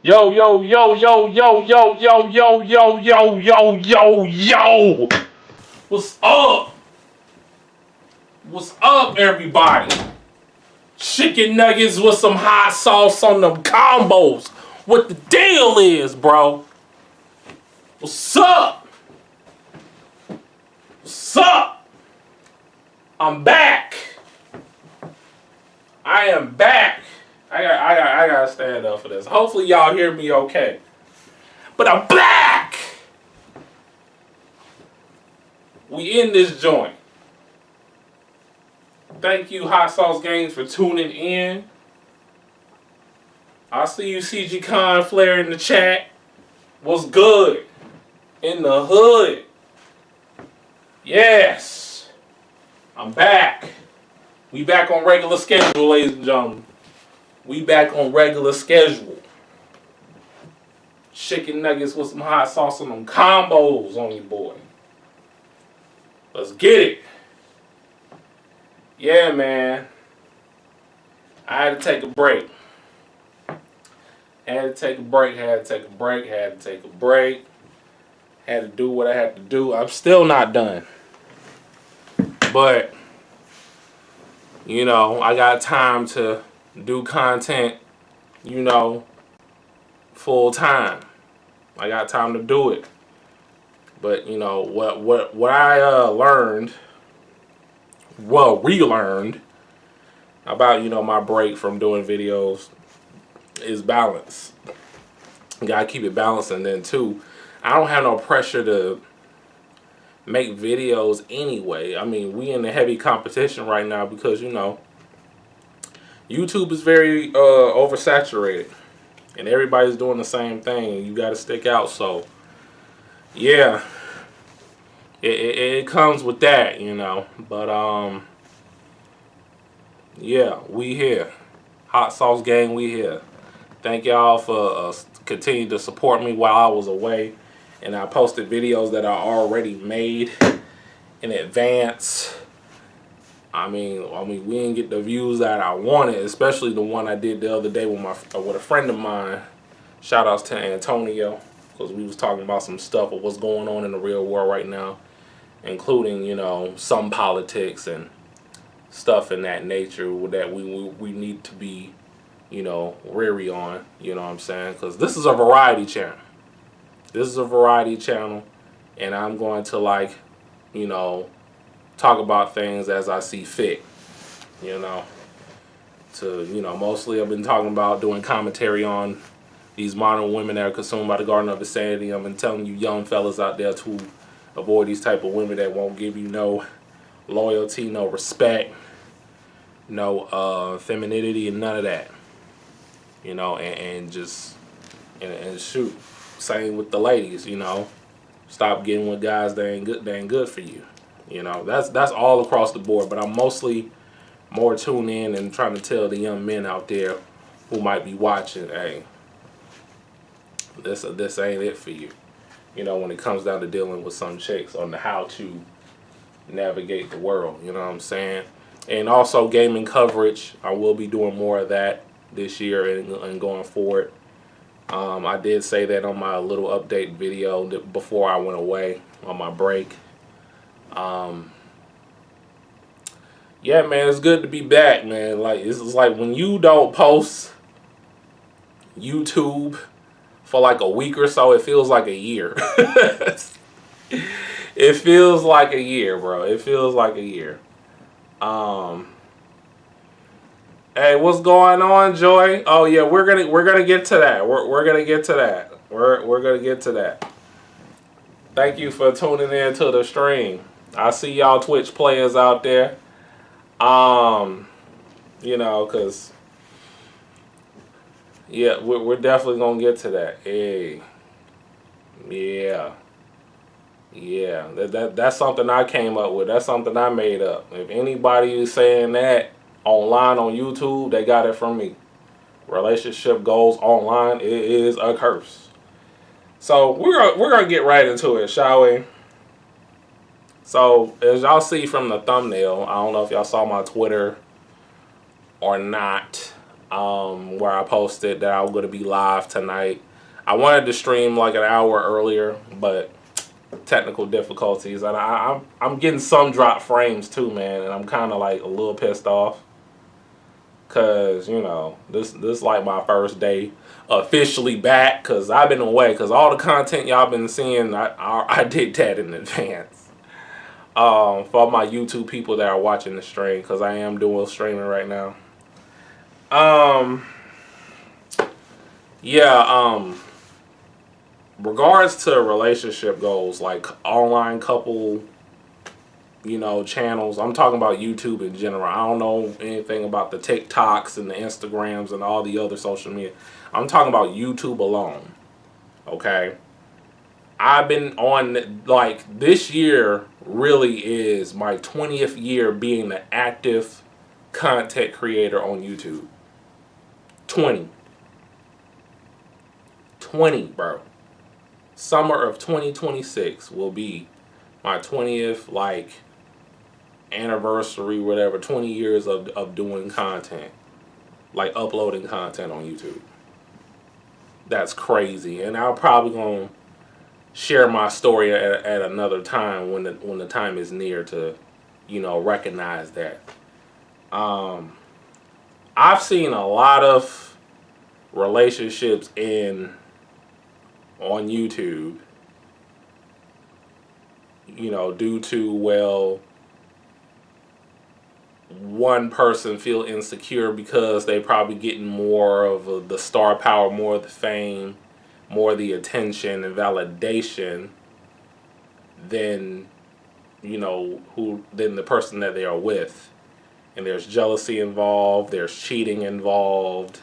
Yo, yo, yo, yo, yo, yo, yo, yo, yo, yo, yo, yo, yo. What's up? What's up, everybody? Chicken nuggets with some hot sauce on them combos. What the deal is, bro? What's up? What's up? I'm back. I am back. I gotta stand up for this. Hopefully y'all hear me okay. But I'm back. We in this joint. Thank you, Hot Sauce Games, for tuning in. I see you, CG Con Flair, in the chat. What's good? In the hood. Yes. I'm back. We back on regular schedule, ladies and gentlemen. We back on regular schedule. Chicken nuggets with some hot sauce on them combos on you, boy. Let's get it. Yeah, man. I had to take a break. Had to take a break. Had to do what I had to do. I'm still not done. But, you know, I got time to do content, you know, full time. I got time to do it. But, you know, what I relearned about, you know, my break from doing videos is balance. You gotta keep it balanced. And then too, I don't have no pressure to make videos anyway. I mean, we in a heavy competition right now because, you know, YouTube is very oversaturated and everybody's doing the same thing. You gotta stick out. So yeah, it comes with that, you know. But yeah, we here. Hot Sauce Gang, we here. Thank y'all for continuing to support me while I was away. And I posted videos that I already made in advance. I mean, we didn't get the views that I wanted, especially the one I did the other day with a friend of mine. Shout outs to Antonio, because we was talking about some stuff of what's going on in the real world right now, including, you know, some politics and stuff in that nature that we need to be, you know, wary on. You know what I'm saying? Because this is a variety channel. This is a variety channel, and I'm going to, like, you know, talk about things as I see fit, you know. You know, mostly I've been talking about doing commentary on these modern women that are consumed by the Garden of Insanity. I've been telling you young fellas out there to avoid these type of women that won't give you no loyalty, no respect, no femininity, and none of that. You know, and just and shoot. Same with the ladies, you know. Stop getting with guys that ain't good for you. You know, that's all across the board. But I'm mostly more tuned in and trying to tell the young men out there who might be watching, hey, this ain't it for you. You know, when it comes down to dealing with some chicks on how to navigate the world. You know what I'm saying? And also gaming coverage. I will be doing more of that this year and going forward. I did say that on my little update video before I went away on my break. Yeah, man, it's good to be back, man. Like, it's like when you don't post YouTube for like a week or so, it feels like a year. It feels like a year, bro. It feels like a year. Hey, what's going on, Joy? Oh yeah, we're gonna get to that. We're gonna get to that. We're gonna get to that. Thank you for tuning in to the stream. I see y'all Twitch players out there. You know, cause yeah, we're definitely gonna get to that. Hey, yeah. That's something I came up with. That's something I made up. If anybody is saying that online on YouTube, they got it from me. Relationship goals online, it is a curse. So we're gonna get right into it, shall we? So as y'all see from the thumbnail, I don't know if y'all saw my Twitter or not. Where I posted that I'm going to be live tonight. I wanted to stream like an hour earlier, but technical difficulties, and I'm getting some drop frames too, man, and I'm kind of like a little pissed off, cause you know this like my first day officially back, cause I've been away, cause all the content y'all been seeing, I did that in advance. For my YouTube people that are watching the stream, cause I am doing streaming right now. Yeah, regards to relationship goals, like online couple, you know, channels. I'm talking about YouTube in general. I don't know anything about the TikToks and the Instagrams and all the other social media. I'm talking about YouTube alone. Okay? I've been on, like, this year really is my 20th year being an active content creator on YouTube. 20, bro. Summer of 2026 will be my 20th, like, anniversary, whatever, 20 years of doing content, like uploading content on YouTube. That's crazy. And I'm probably gonna share my story at another time when the time is near to, you know, recognize that. I've seen a lot of relationships on YouTube, you know, due to, well, one person feel insecure because they probably getting more of the star power, more of the fame, more of the attention and validation than, you know, than the person that they are with. And there's jealousy involved, there's cheating involved.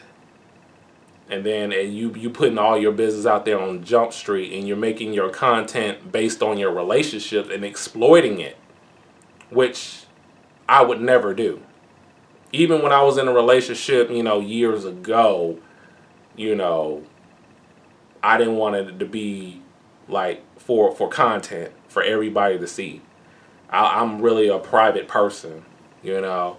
And then you putting all your business out there on Jump Street, and you're making your content based on your relationship and exploiting it, which I would never do. Even when I was in a relationship, you know, years ago, you know, I didn't want it to be like for content for everybody to see. I'm really a private person, you know.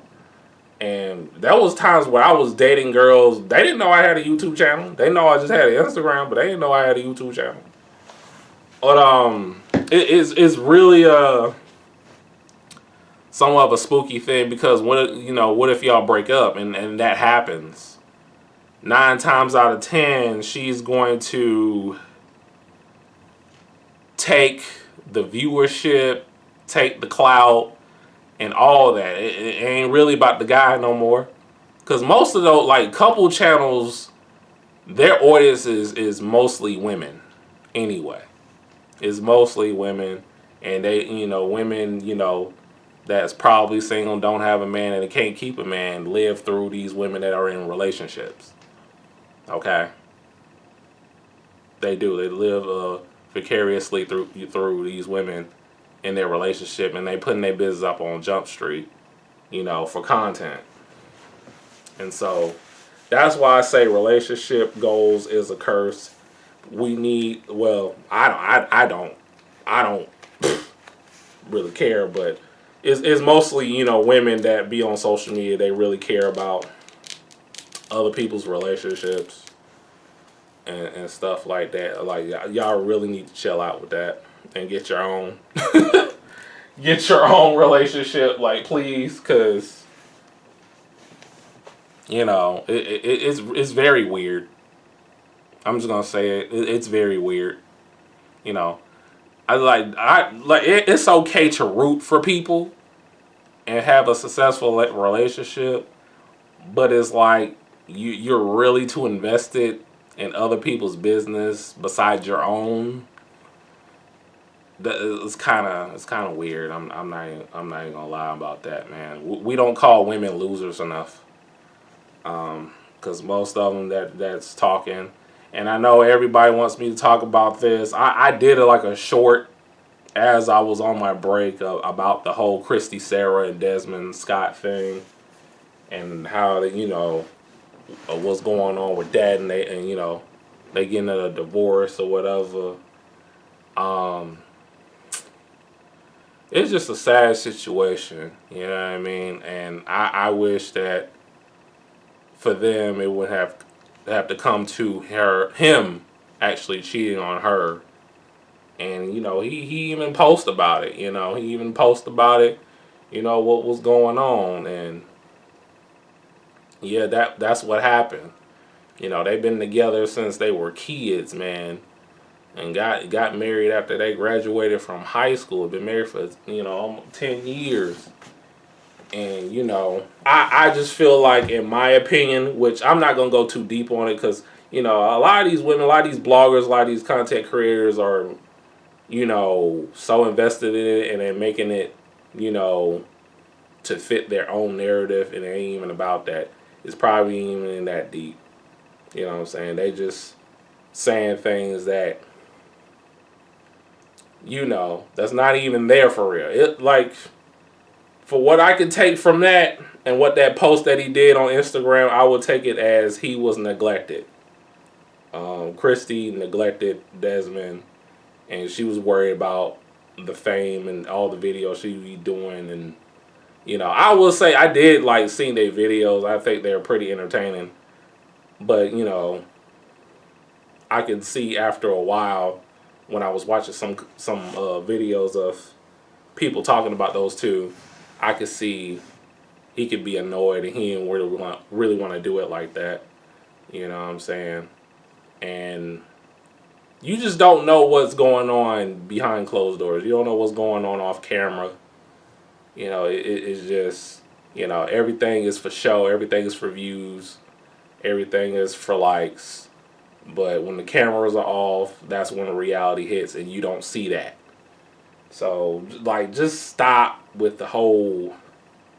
And there was times where I was dating girls, they didn't know I had a YouTube channel. They know I just had an Instagram, but they didn't know I had a YouTube channel. But it's really somewhat of a spooky thing, because what if y'all break up and that happens? 9 times out of 10, she's going to take the viewership, take the clout, and all that. It ain't really about the guy no more. Because most of those, like, couple channels, their audience is mostly women anyway. It's mostly women. And they, you know, women, you know, that's probably single, don't have a man, and they can't keep a man, live through these women that are in relationships. Okay? They do. They live vicariously through these women in their relationship, and they putting their business up on Jump Street, you know, for content. And so that's why I say relationship goals is a curse. We need, well, I don't really care, but it's mostly, you know, women that be on social media. They really care about other people's relationships and stuff like that. Like, y'all really need to chill out with that and get your own relationship, like, please, because, you know, it's very weird. I'm just gonna say it's very weird. You know, it's okay to root for people and have a successful relationship, but it's like you're really too invested in other people's business besides your own. It's kind of weird. I'm not even gonna lie about that, man. We don't call women losers enough, because most of them that's talking, and I know everybody wants me to talk about this. I did like a short as I was on my break about the whole Kristy, Sarah, and Desmond Scott thing, and how they, you know, what's going on with that, and you know, they getting a divorce or whatever. It's just a sad situation, you know what I mean? And I wish that for them, it would have to come to him actually cheating on her. And, you know, he even posted about it, you know. He even posted about it, you know, what was going on. And, yeah, that's what happened. You know, they've been together since they were kids, man. And got married after they graduated from high school. Been married for, you know, almost 10 years. And, you know, I just feel like, in my opinion, which I'm not going to go too deep on it because, you know, a lot of these women, a lot of these bloggers, a lot of these content creators are, you know, so invested in it and they're making it, you know, to fit their own narrative, and it ain't even about that. It's probably even that deep. You know what I'm saying? They just saying things that, you know, that's not even there for real. It, like, for what I could take from that and what that post that he did on Instagram, I would take it as he was neglected. Kristy neglected Desmond, and she was worried about the fame and all the videos she be doing. And, you know, I will say I did like seeing their videos. I think they're pretty entertaining. But, you know, I could see after a while when I was watching some videos of people talking about those two, I could see he could be annoyed and he didn't really want to do it like that. You know what I'm saying? And you just don't know what's going on behind closed doors. You don't know what's going on off camera. You know, it's just, you know, everything is for show. Everything is for views. Everything is for likes. But when the cameras are off, that's when the reality hits and you don't see that. So, like, just stop with the whole,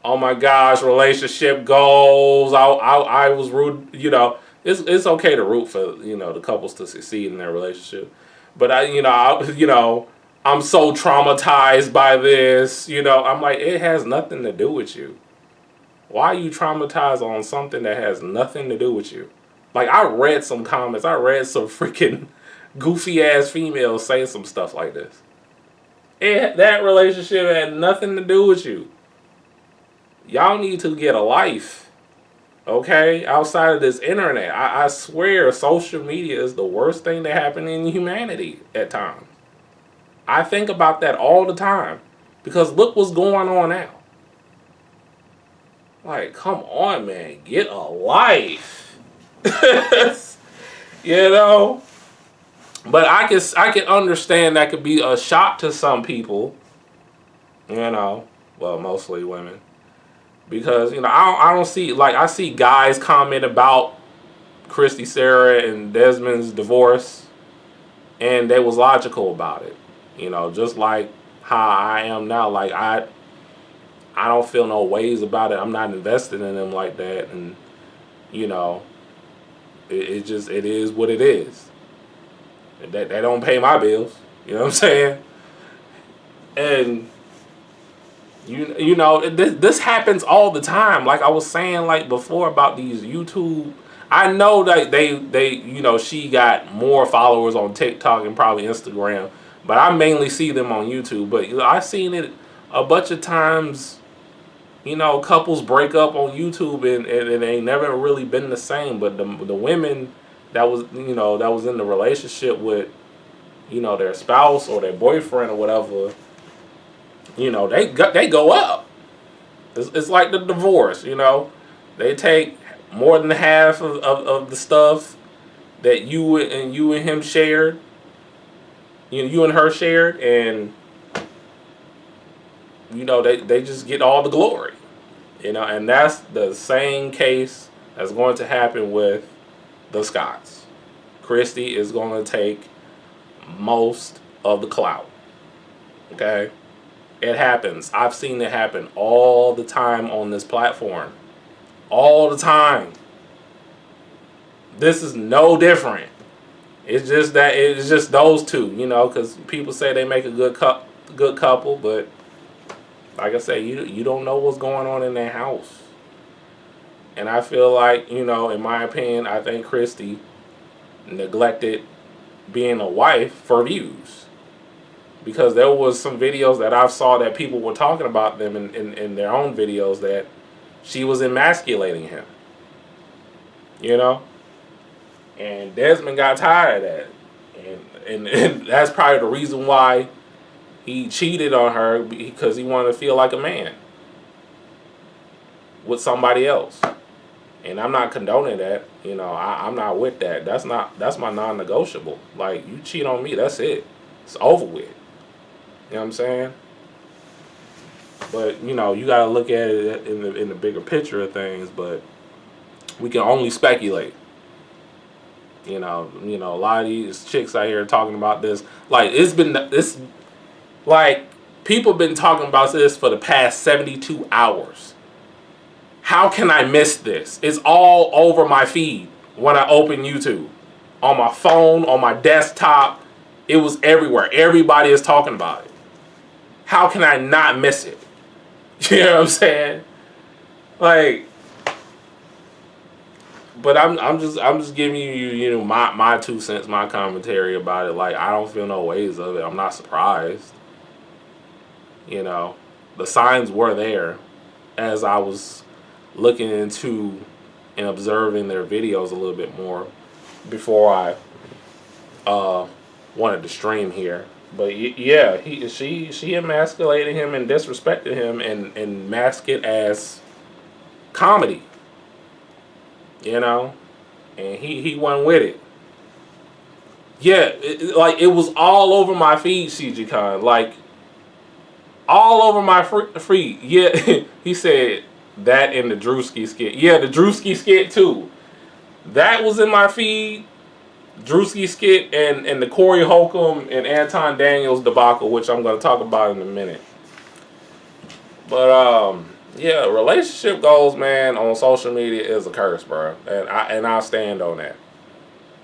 oh my gosh, relationship goals. I was rude, you know. It's okay to root for, you know, the couples to succeed in their relationship. But I'm so traumatized by this, you know. I'm like, it has nothing to do with you. Why are you traumatized on something that has nothing to do with you? Like, I read some comments. I read some freaking goofy-ass females saying some stuff like this. That relationship had nothing to do with you. Y'all need to get a life, okay? Outside of this internet. I swear social media is the worst thing that happened in humanity at times. I think about that all the time. Because look what's going on now. Like, come on, man. Get a life. You know? But I can understand that could be a shock to some people. You know? Well, mostly women. Because, you know, I don't see, like, I see guys comment about Kristy, Sarah, and Desmond's divorce. And they was logical about it. You know, just like how I am now. Like, I don't feel no ways about it. I'm not invested in them like that. And, you know, it is what it is. They don't pay my bills. You know what I'm saying? And, you know, this happens all the time. Like I was saying, like, before about these YouTube. I know that they you know, she got more followers on TikTok and probably Instagram. But I mainly see them on YouTube. But, you know, I've seen it a bunch of times. You know, couples break up on YouTube and it ain't never really been the same. But the women that was in the relationship with, you know, their spouse or their boyfriend or whatever, you know, they go up. It's like the divorce, you know. They take more than half of the stuff that you and him shared. You and her shared, and, you know, they just get all the glory. You know, and that's the same case that's going to happen with the Scotts. Kristy is going to take most of the clout. Okay? It happens. I've seen it happen all the time on this platform. All the time. This is no different. It's just those two, you know, because people say they make a good couple, but like I say, you don't know what's going on in their house. And I feel like, you know, in my opinion, I think Kristy neglected being a wife for views. Because there was some videos that I saw that people were talking about them in their own videos that she was emasculating him. you know. And Desmond got tired of that, and that's probably the reason why he cheated on her, because he wanted to feel like a man with somebody else. And I'm not condoning that, you know. I'm not with that. That's my non-negotiable. Like, you cheat on me, that's it. It's over with. You know what I'm saying? But, you know, you gotta look at it in the bigger picture of things. But we can only speculate. You know, a lot of these chicks out here talking about this. Like, like, people been talking about this for the past 72 hours. How can I miss this? It's all over my feed when I open YouTube. On my phone, on my desktop. It was everywhere. Everybody is talking about it. How can I not miss it? You know what I'm saying? Like, but I'm just giving you my 2 cents, my commentary about it. Like, I don't feel no ways of it. I'm not surprised. You know, the signs were there as I was looking into and observing their videos a little bit more before I wanted to stream here. But yeah, she emasculated him and disrespected him and masked it as comedy. You know, and he went with it. Yeah, like, it was all over my feed, CG Khan. Like, all over my feed. Yeah, he said that in the Drewski skit. Yeah, the Drewski skit too. That was in my feed. Drewski skit and the Corey Holcomb and Anton Daniels debacle, which I'm going to talk about in a minute. But yeah, relationship goals, man, on social media is a curse, bro, and I stand on that.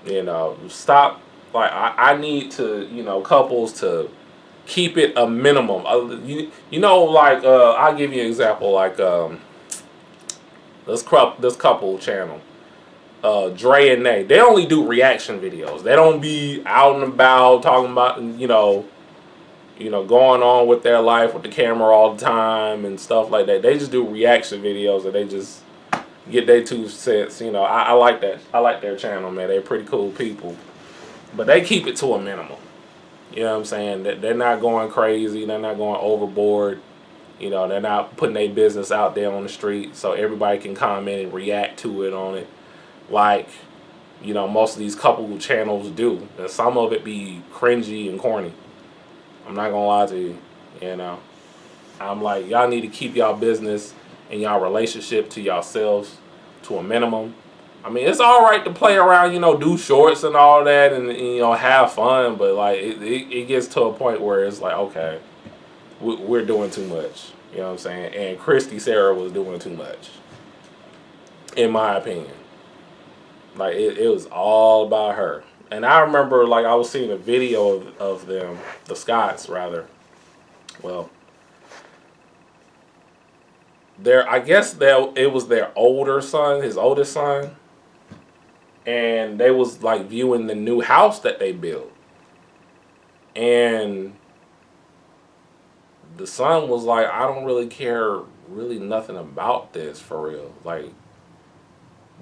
You know, stop. Like, I need to, you know, couples to keep it a minimum. You know, like, I'll give you an example. Like, this couple channel, Dre and Nay, they only do reaction videos. They don't be out and about talking about, you know, going on with their life with the camera all the time and stuff like that. They just do reaction videos and they just get their 2 cents. You know, I like that. I like their channel, man. They're pretty cool people. But they keep it to a minimum. You know what I'm saying? They're not going crazy. They're not going overboard. You know, they're not putting their business out there on the street so everybody can comment and react to it on it. Like, you know, most of these couple channels do. And some of it be cringy and corny. I'm not gonna lie to you, you know. I'm like, y'all need to keep y'all business and y'all relationship to yourselves to a minimum. I mean, it's all right to play around, you know, do shorts and all that and you know, have fun, but like, it gets to a point where it's like, okay, we're doing too much. You know what I'm saying? And Kristy Sarah was doing too much, in my opinion. Like, it was all about her. And I remember, like, I was seeing a video of them, the Scotts, rather. Well, I guess it was their older son, his oldest son. And they was, like, viewing the new house that they built. And the son was like, I don't really care really nothing about this, for real. Like,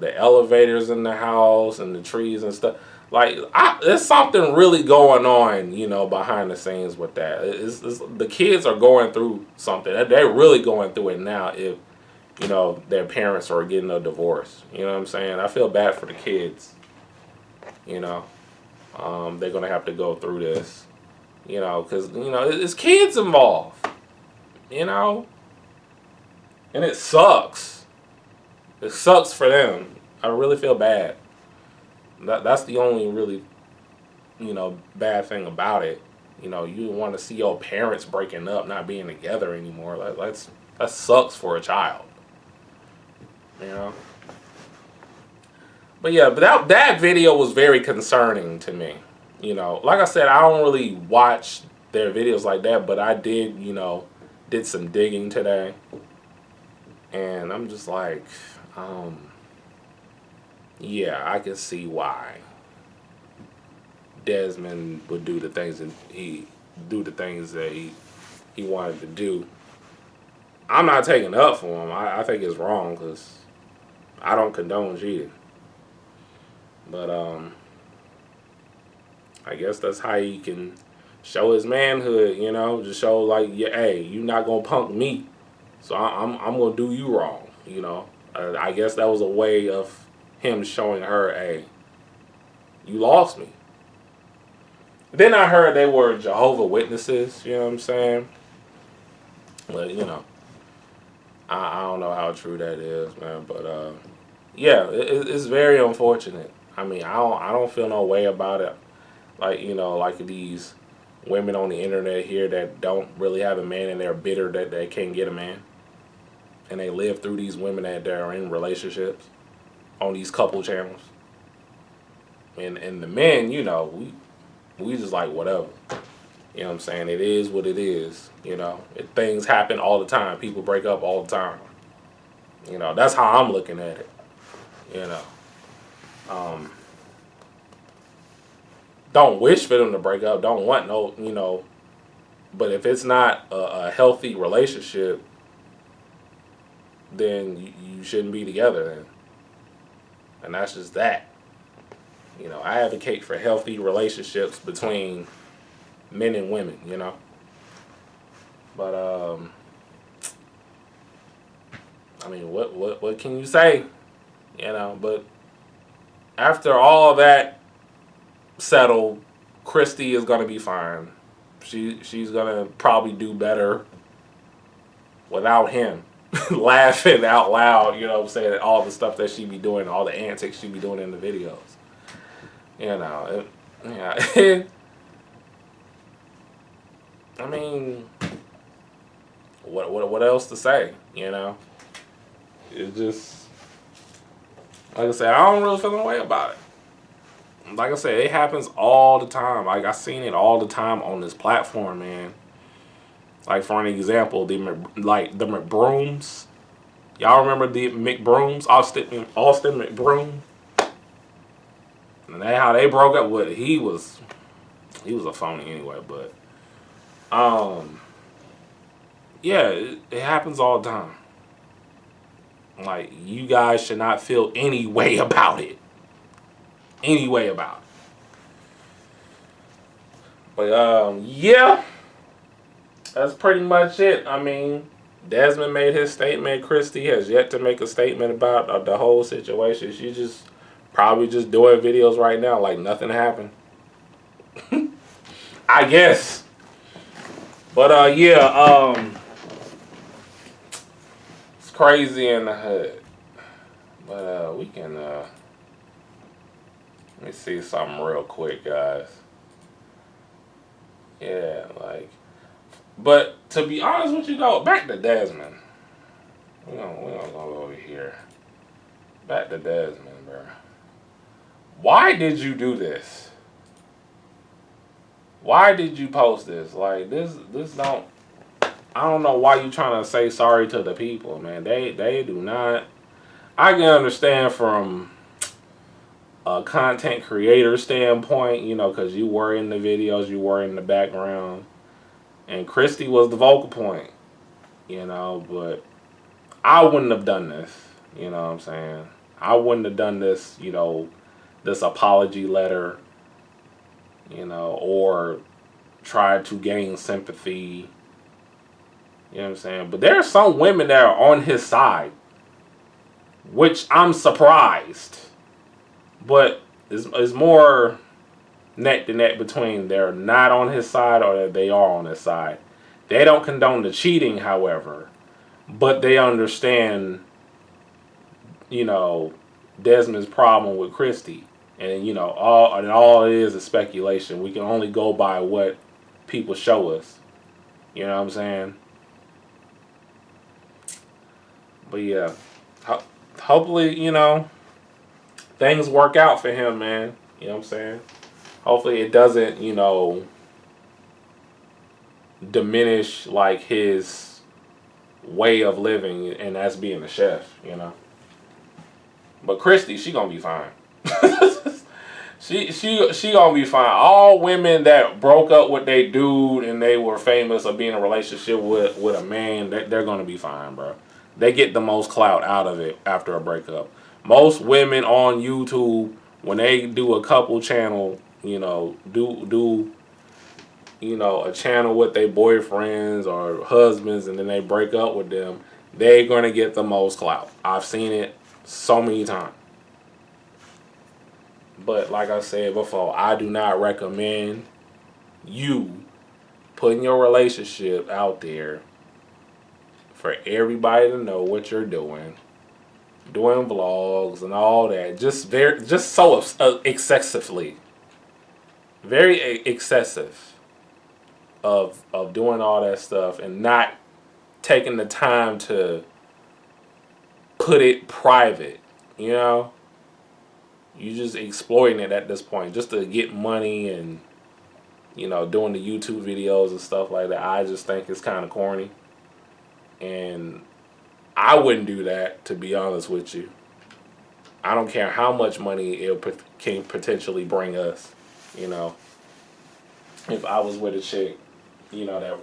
the elevators in the house and the trees and stuff. Like, there's something really going on, you know, behind the scenes with that. The kids are going through something. They're really going through it now if, you know, their parents are getting a divorce. You know what I'm saying? I feel bad for the kids. You know, they're going to have to go through this, you know, because, you know, it's kids involved, you know, and it sucks. It sucks for them. I really feel bad. That's the only really, you know, bad thing about it. You know, you want to see your parents breaking up, not being together anymore. That sucks for a child. You know. But yeah, but that video was very concerning to me. You know, like I said, I don't really watch their videos like that, but I did, you know, did some digging today. And I'm just like, yeah, I can see why Desmond would do the things that he wanted to do. I'm not taking up for him. I think it's wrong because I don't condone cheating. But I guess that's how he can show his manhood, you know, just show like, yeah, hey, you not gonna punk me, so I'm gonna do you wrong, you know. I guess that was a way of him showing her, hey, you lost me. Then I heard they were Jehovah Witnesses, you know what I'm saying? But you know, I don't know how true that is, man. But yeah, it's very unfortunate. I mean, I don't feel no way about it. Like, you know, like these women on the internet here that don't really have a man and they're bitter that they can't get a man, and they live through these women that are in relationships on these couple channels. And the men, you know, we just like whatever. You know what I'm saying? It is what it is. You know, things happen all the time. People break up all the time. You know, that's how I'm looking at it. You know, don't wish for them to break up. Don't want no, you know. But if it's not a healthy relationship, then you shouldn't be together. Then, and that's just that. You know, I advocate for healthy relationships between men and women, you know. But I mean, what can you say? You know, but after all that settled, Kristy is gonna be fine. She's gonna probably do better without him. Laughing out loud, you know what I'm saying, all the stuff that she be doing, all the antics she be doing in the videos. You know, yeah. I mean, what else to say? You know, it just, like I said, I don't really feel no way about it. Like I said, it happens all the time. Like I seen it all the time on this platform, man. Like for an example, the McBrooms. Y'all remember the McBrooms? Austin McBroom. And that how they broke up with. He was a phony anyway, but yeah, it happens all the time. Like, you guys should not feel any way about it. Any way about it. But yeah, that's pretty much it. I mean, Desmond made his statement. Kristy has yet to make a statement about the whole situation. She's just probably just doing videos right now like nothing happened. I guess. But yeah, it's crazy in the hood. But we can let me see something real quick, guys. Yeah, like, but to be honest with you though, back to Desmond. We're gonna go over here. Back to Desmond, bro. Why did you do this? Why did you post this? Like, this don't, I don't know why you trying to say sorry to the people, man. They do not. I can understand from a content creator standpoint, you know, because you were in the videos, you were in the background, and Kristy was the vocal point, you know, but I wouldn't have done this, you know what I'm saying? I wouldn't have done this, you know, this apology letter, you know, or tried to gain sympathy, you know what I'm saying? But there are some women that are on his side, which I'm surprised. But it's more neck to neck between they're not on his side or they are on his side. They don't condone the cheating, however, but they understand, you know, Desmond's problem with Kristy. And, you know, all it is speculation. We can only go by what people show us. You know what I'm saying? But yeah, hopefully, you know, things work out for him, man. You know what I'm saying? Hopefully it doesn't, you know, diminish, like, his way of living, and that's being a chef, you know. But Kristy, she gonna be fine. she gonna be fine. All women that broke up with their dude and they were famous of being in a relationship with a man, they're gonna be fine, bro. They get the most clout out of it after a breakup. Most women on YouTube when they do a couple channel, you know, do you know, a channel with their boyfriends or husbands, and then they break up with them, they're gonna get the most clout. I've seen it so many times. But like I said before, I do not recommend you putting your relationship out there for everybody to know what you're doing vlogs and all that, just so excessively, very excessive of doing all that stuff and not taking the time to put it private. You know, you just exploiting it at this point just to get money and, you know, doing the YouTube videos and stuff like that. I just think it's kind of corny, and I wouldn't do that, to be honest with you. I don't care how much money it can potentially bring us, you know. If I was with a chick, you know, that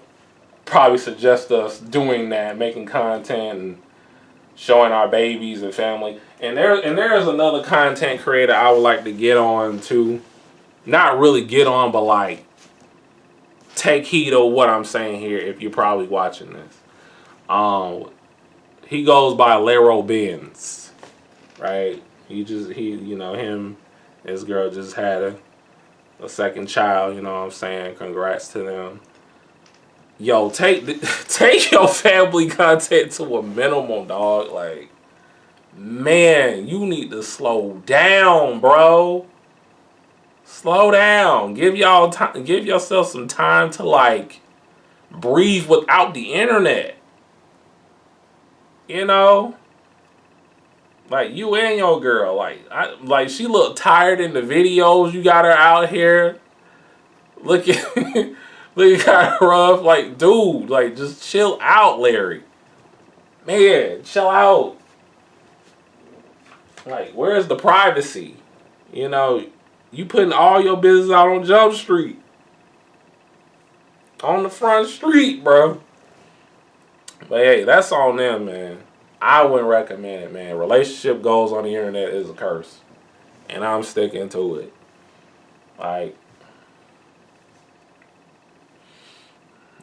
probably suggest us doing that, making content and showing our babies and family. And there's another content creator I would like to get on too. Not really get on, but like take heed of what I'm saying here if you're probably watching this. He goes by Lero Benz, right? You know, him, his girl just had a second child, you know what I'm saying? Congrats to them. Yo, take your family content to a minimum, dog. Like, man, you need to slow down, bro. Slow down. Give yourself some time to like breathe without the internet. You know, like you and your girl, like she looked tired in the videos. You got her out here looking kind of rough. Like, dude, like just chill out, Larry. Man, chill out. Like, where's the privacy? You know, you putting all your business out on Jump Street, on the front street, bro. But hey, that's on them, man. I wouldn't recommend it, man. Relationship goals on the internet is a curse. And I'm sticking to it. Like,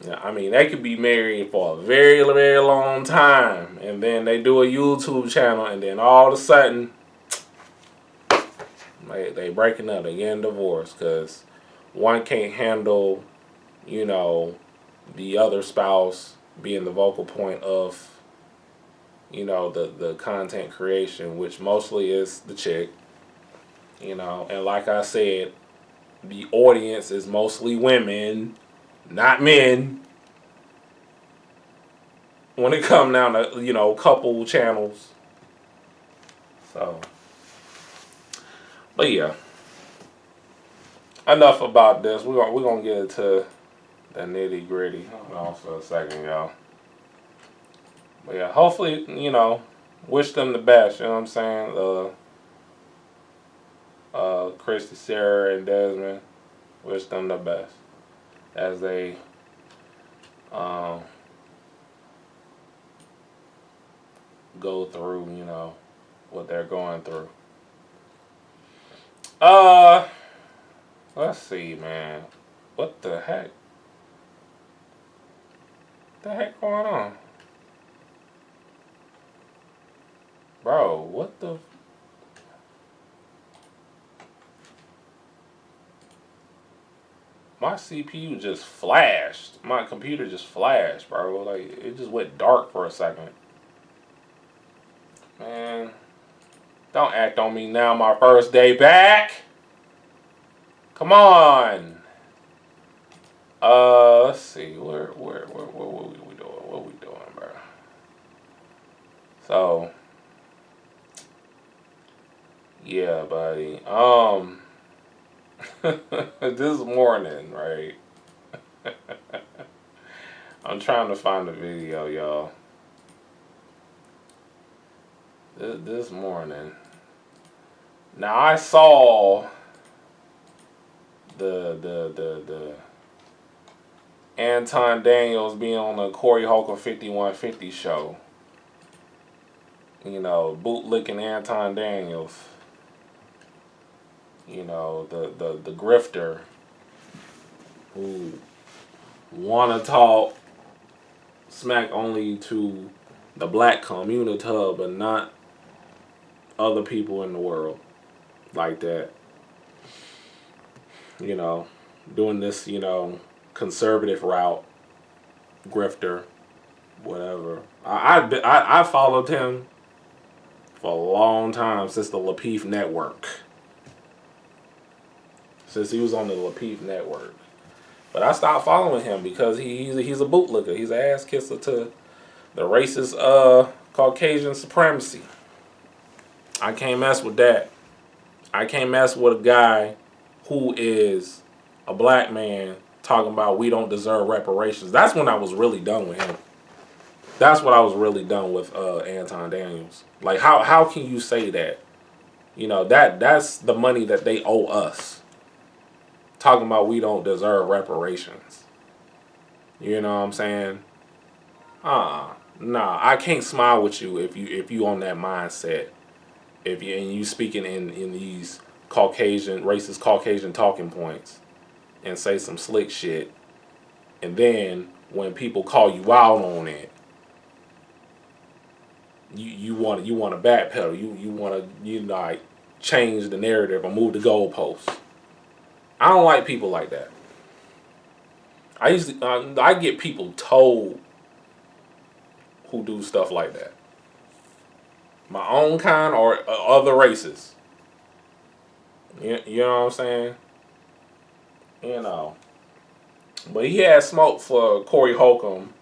yeah, I mean, they could be married for a very, very long time. And then they do a YouTube channel. And then all of a sudden, they breaking up. They getting divorced. Because one can't handle, you know, the other spouse being the vocal point of, you know, the content creation, which mostly is the chick, you know. And like I said, the audience is mostly women, not men, when it comes down to, you know, couple channels. So, but yeah, enough about this. We're gonna get into the nitty gritty. Hold on for a second, y'all. But yeah, hopefully, you know, wish them the best, you know what I'm saying? Kristy, Sarah, and Desmond, wish them the best as they go through, you know, what they're going through. Let's see, man. What the heck? The heck going on? Bro, what the... My CPU just flashed. My computer just flashed, bro. Like, it just went dark for a second. Man, don't act on me now, my first day back. Come on. Let's see. What we doing? What we doing, bro? So... yeah, buddy. This morning, right? I'm trying to find the video, y'all. This morning. Now I saw the Anton Daniels being on the Corey Holcomb 5150 show. You know, bootlicking Anton Daniels. You know, the grifter who want to talk smack only to the black community, but not other people in the world like that. You know, doing this, you know, conservative route, grifter, whatever. I followed him for a long time, since the Lapeef Network. Since he was on the Lapeef Network. But I stopped following him because he's a bootlicker. He's an ass kisser to the racist Caucasian supremacy. I can't mess with that. I can't mess with a guy who is a black man talking about we don't deserve reparations. That's when I was really done with him. That's what I was really done with Anton Daniels. Like, how can you say that? You know, that's the money that they owe us. Talking about we don't deserve reparations. You know what I'm saying? Nah, I can't smile with you if you on that mindset. If you speaking in these racist Caucasian talking points and say some slick shit, and then when people call you out on it, you want to backpedal. You want to like change the narrative or move the goalposts. I don't like people like that. I get people told who do stuff like that. My own kind or other races. You know what I'm saying? You know. But he had smoke for Corey Holcomb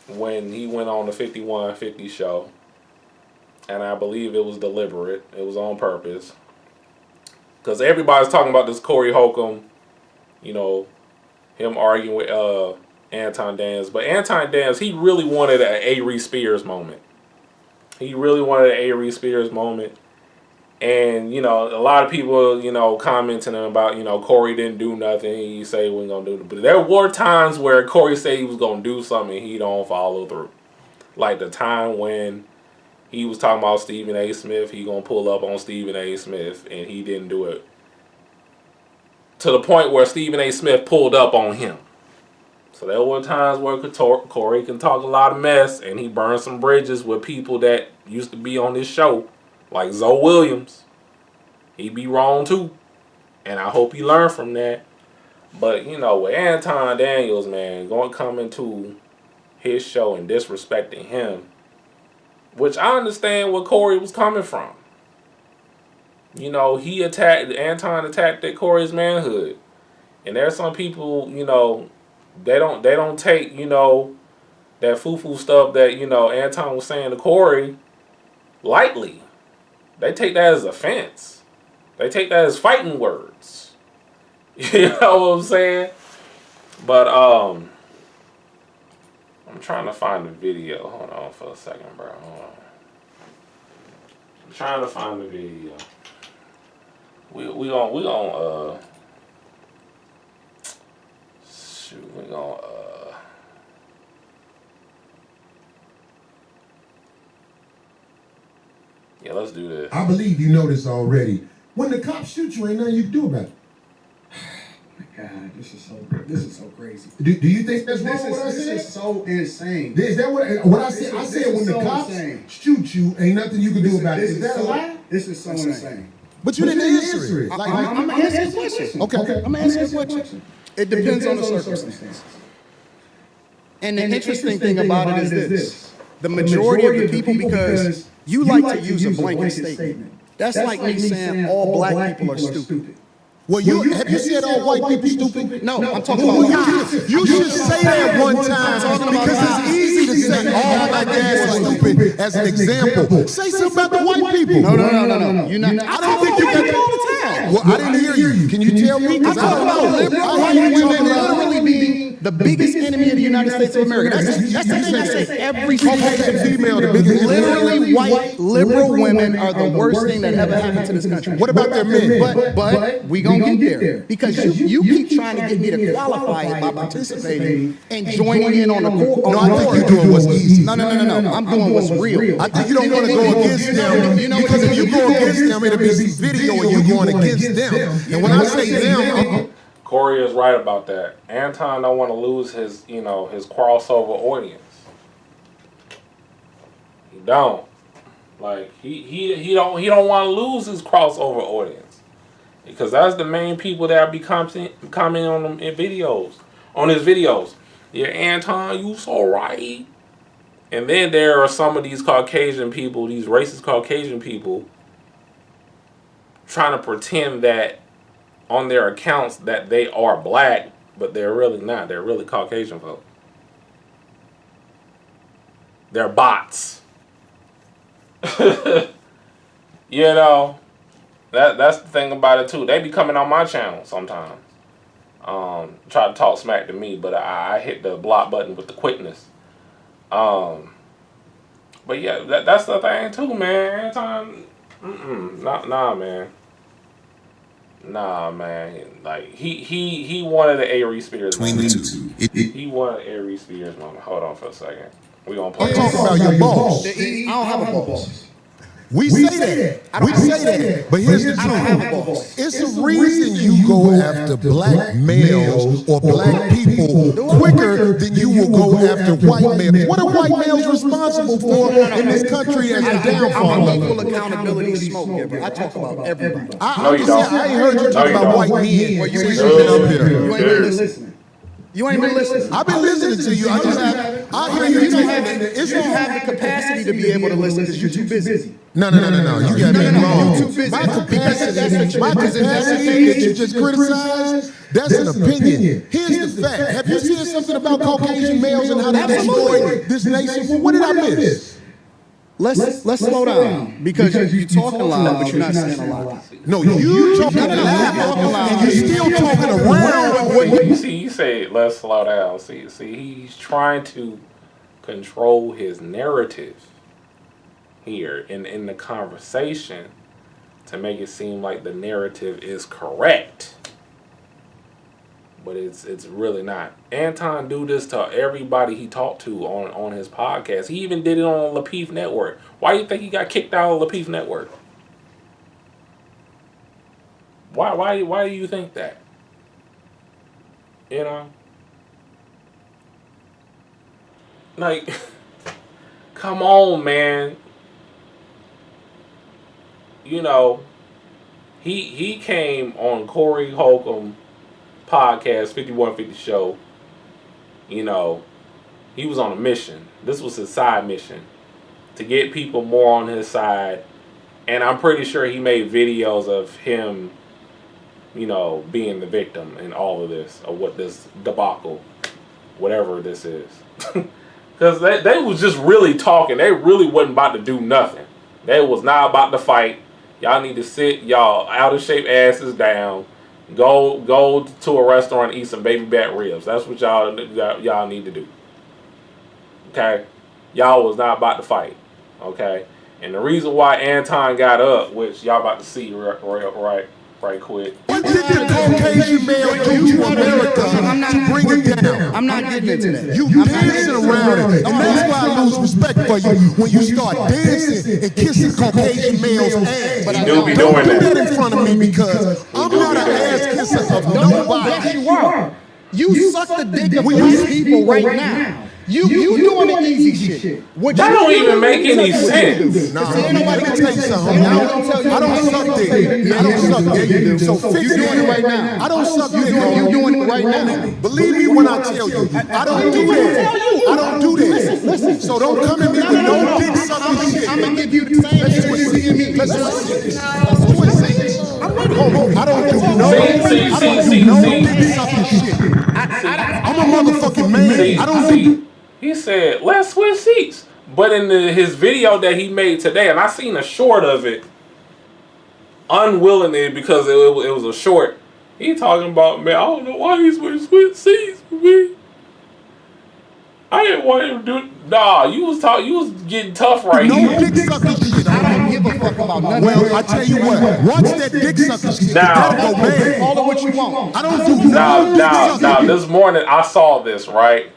when he went on the 5150 show. And I believe it was deliberate. It was on purpose. Because everybody's talking about this Corey Holcomb, you know, him arguing with Anton Daniels. But Anton Daniels, he really wanted an Avery Spears moment. He really wanted an Avery Spears moment. And, you know, a lot of people, you know, commenting about, you know, Corey didn't do nothing. He said he wasn't going to do it. But there were times where Corey said he was going to do something and he don't follow through. Like the time when he was talking about Stephen A. Smith. He going to pull up on Stephen A. Smith and he didn't do it. To the point where Stephen A. Smith pulled up on him. So there were times where Corey can talk a lot of mess and he burned some bridges with people that used to be on this show. Like Zoe Williams. He be wrong too. And I hope he learned from that. But, you know, with Anton Daniels, man, coming to his show and disrespecting him, which I understand where Corey was coming from. You know, Anton attacked at Corey's manhood. And there's some people, you know, they don't take, you know, that foo-foo stuff that, you know, Anton was saying to Corey lightly. They take that as offense. They take that as fighting words. You know what I'm saying? But I'm trying to find the video. Hold on for a second, bro. Hold on. I'm trying to find the video. We gonna shoot. We gonna yeah, let's do this. I believe you know this already. When the cops shoot you, ain't nothing you can do about it. God, this is so crazy. Do you think that's wrong? This is so insane. Is that what I said? I said when the cops shoot you, ain't nothing you can do about it. Is that a lie? This is so insane. But you didn't answer it. Like, I'm gonna answer the question. Okay. I'm gonna answer the question. It depends on the circumstances. And the interesting thing about it is this: the majority of the people, because you like to use a blanket statement. That's like me saying all black people are stupid. Well, have you said all white people stupid? No, I'm talking about God. You should say that one time because it's easy to say all black guys are stupid as an example. Say something about the white people. No. You're not. I don't think you got all the time. Well, I didn't hear you. Can you tell me? I talk about liberal white women literally being the biggest enemy of the United States of America. That's the thing I say every Caucasian female, the biggest. Literally, white liberal women are the worst thing that ever happened to this country. What about their men? But we gonna get there because you keep trying to get me to qualify it by participating and joining in on the court. No, I think you're doing what's easy. No. I'm doing what's real. I think you don't want to go against them because if you go against them, it'll be video of you going against them. And when I say them, Corey is right about that. Anton don't want to lose his, his crossover audience. He don't. Like he don't want to lose his crossover audience because that's the main people that be commenting on them in videos, on his videos. Yeah, Anton, you so right. And then there are some of these Caucasian people, these racist Caucasian people, trying to pretend that on their accounts that they are black, but they're really not. They're really Caucasian folk. They're bots. That's the thing about it too. They be coming on my channel sometimes. Try to talk smack to me, but I hit the block button with the quickness. But yeah, that's the thing too, man. Anton, nah, man. Like he wanted an Aries Spears moment. He wanted Aries Spears moment. Hold on for a second. We gonna play. I'm talking about your boss. I don't have a boss. We say that. We say that. But here's the truth. It's a reason you go after black males or black people quicker than you will go after white males. What are white males responsible for in this country as a downfall? I'm equal accountability smoke giver. I talk about everybody. No, you don't. I ain't heard you talk about white men. Well, you ain't since you've been up here. been listening. You ain't been listening. I've been listening to you. I hear you. You don't have the capacity to be able to listen because you're too busy. No. You got me wrong. You're too busy. My capacity that you just criticized, that's an opinion. Here's the fact. Have you seen something about Caucasian males and how they destroy this nation? Well, what did I miss? Let's slow down because you're talking loud, but you're not saying a lot. No, you talking loud, and you're still talking around. You see, you say let's slow down. See, he's trying to control his narrative here in the conversation to make it seem like the narrative is correct. But it's really not. Anton do this to everybody he talked to on his podcast. He even did it on Lapeef Network. Why do you think he got kicked out of Lapeef Network? Why do you think that? Like, come on, man. He came on Corey Holcomb podcast 5150 show. He was on a mission. This was his side mission to get people more on his side, and I'm pretty sure he made videos of him being the victim in all of this, or what this debacle, whatever this is. Because they was just really talking. They really wasn't about to do nothing. They was not about to fight. Y'all need to sit y'all out of shape asses down. Go to a restaurant and eat some baby back ribs. That's what y'all need to do. Okay? Y'all was not about to fight. Okay? And the reason why Anton got up, which y'all about to see right quick. What did the Caucasian male do to America to bring it down? I'm not getting into that. You dancing around it, and that's why I lose respect for you when you start dancing and kissing Caucasian males' ass. But you do be Don't doing do that. that in front of me because I'm not an ass kisser of nobody. Yes, you are. You suck the dick of white people right now. You doing the easy shit. What That don't even make any sense. Nah, let me tell you something. I don't suck dick. I don't suck dick. So fix You doing it right now. I don't suck dick. You doing it right now. Believe me when I tell you. I don't do that. I don't do that. Listen. So don't come at me with no dick sucking shit. I'm gonna give you the same answer you give me. Let's switch seats. I don't do no dick sucking shit. I'm a motherfucking man. I don't do. He said, let's switch seats. But in his video that he made today, and I seen a short of it, unwillingly because it was a short, he talking about, man, I don't know why he's switch seats with me. I didn't want him to do. Nah, you was getting tough right No here. dick sucker shit. I don't give a fuck about none of Well, that. I tell you what. Once that dick sucker shit, Now- that'll go bad. Call it what you want. I don't do no dick Now, sucker. this morning I saw this, right?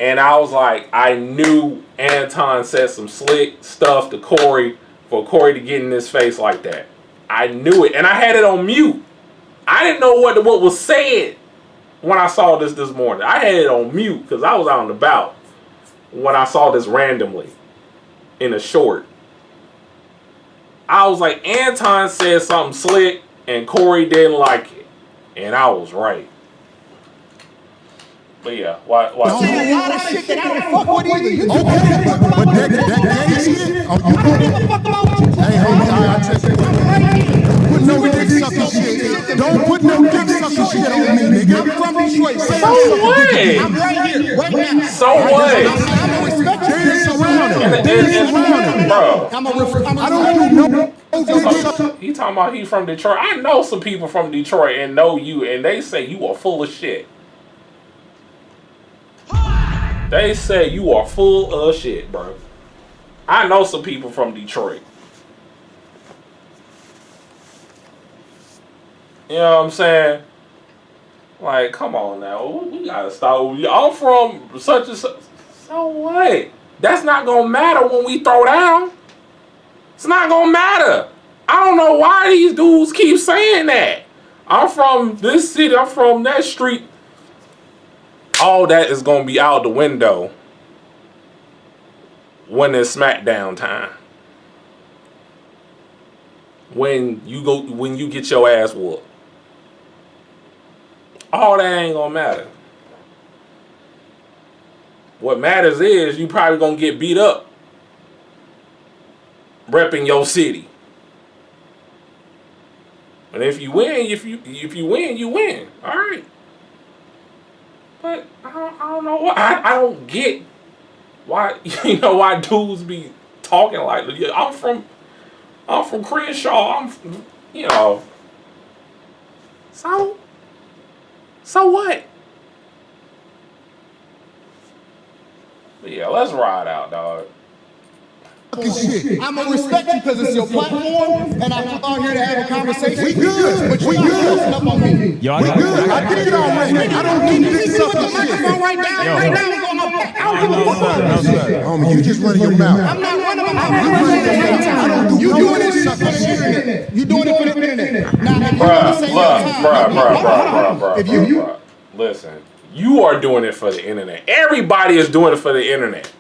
And I was like, I knew Anton said some slick stuff to Corey for Corey to get in his face like that. I knew it. And I had it on mute. I didn't know what was said when I saw this morning. I had it on mute because I was out and about when I saw this randomly in a short. I was like, Anton said something slick and Corey didn't like it. And I was right. But yeah, why? Saying a lot of shit that I don't fuck with either. You Okay, but that gay shit. Oh, you don't give a fuck about what you Hey, hold on. I tell you what. Put no dick sucker shit. Don't put no dick sucker shit on me, nigga. I'm from Detroit. Say So what? I'm right here, right now. So what? I'm gonna respect you. Dance around it. Dance around it. Bro, I don't do no dick sucker. he talking about he from Detroit. I know some people from Detroit and know you, and they say you are full of shit. They say you are full of shit, bro. I know some people from Detroit. You know what I'm saying? Like, come on now. We gotta stop. I'm from such and such. So what? That's not gonna matter when we throw down. It's not gonna matter. I don't know why these dudes keep saying that. I'm from this city. I'm from that street. All that is gonna be out the window when it's SmackDown time. When you get your ass whooped. All that ain't gonna matter. What matters is you probably gonna get beat up repping your city. And if you win, if you win, you win. All right. But I don't know why. I don't get why why dudes be talking like I'm from Crenshaw. I'm from, So what? But yeah, let's ride out, dog. Shit. I'm gonna respect you because it's your platform, and I come out here to have a conversation. We good. But We you're not good. up on me. Yo, We good. I did it already. I don't do dick sucker shit. Right now, I don't give a fuck about No, this. sir. Homie, you just running your mouth. I'm not running my mouth. I don't do You no doing dick this sucker for the shit. internet. You doing it for the internet. Now, if you want to say Bruh. if you Listen, you are doing it for the internet. Everybody is doing it for the internet.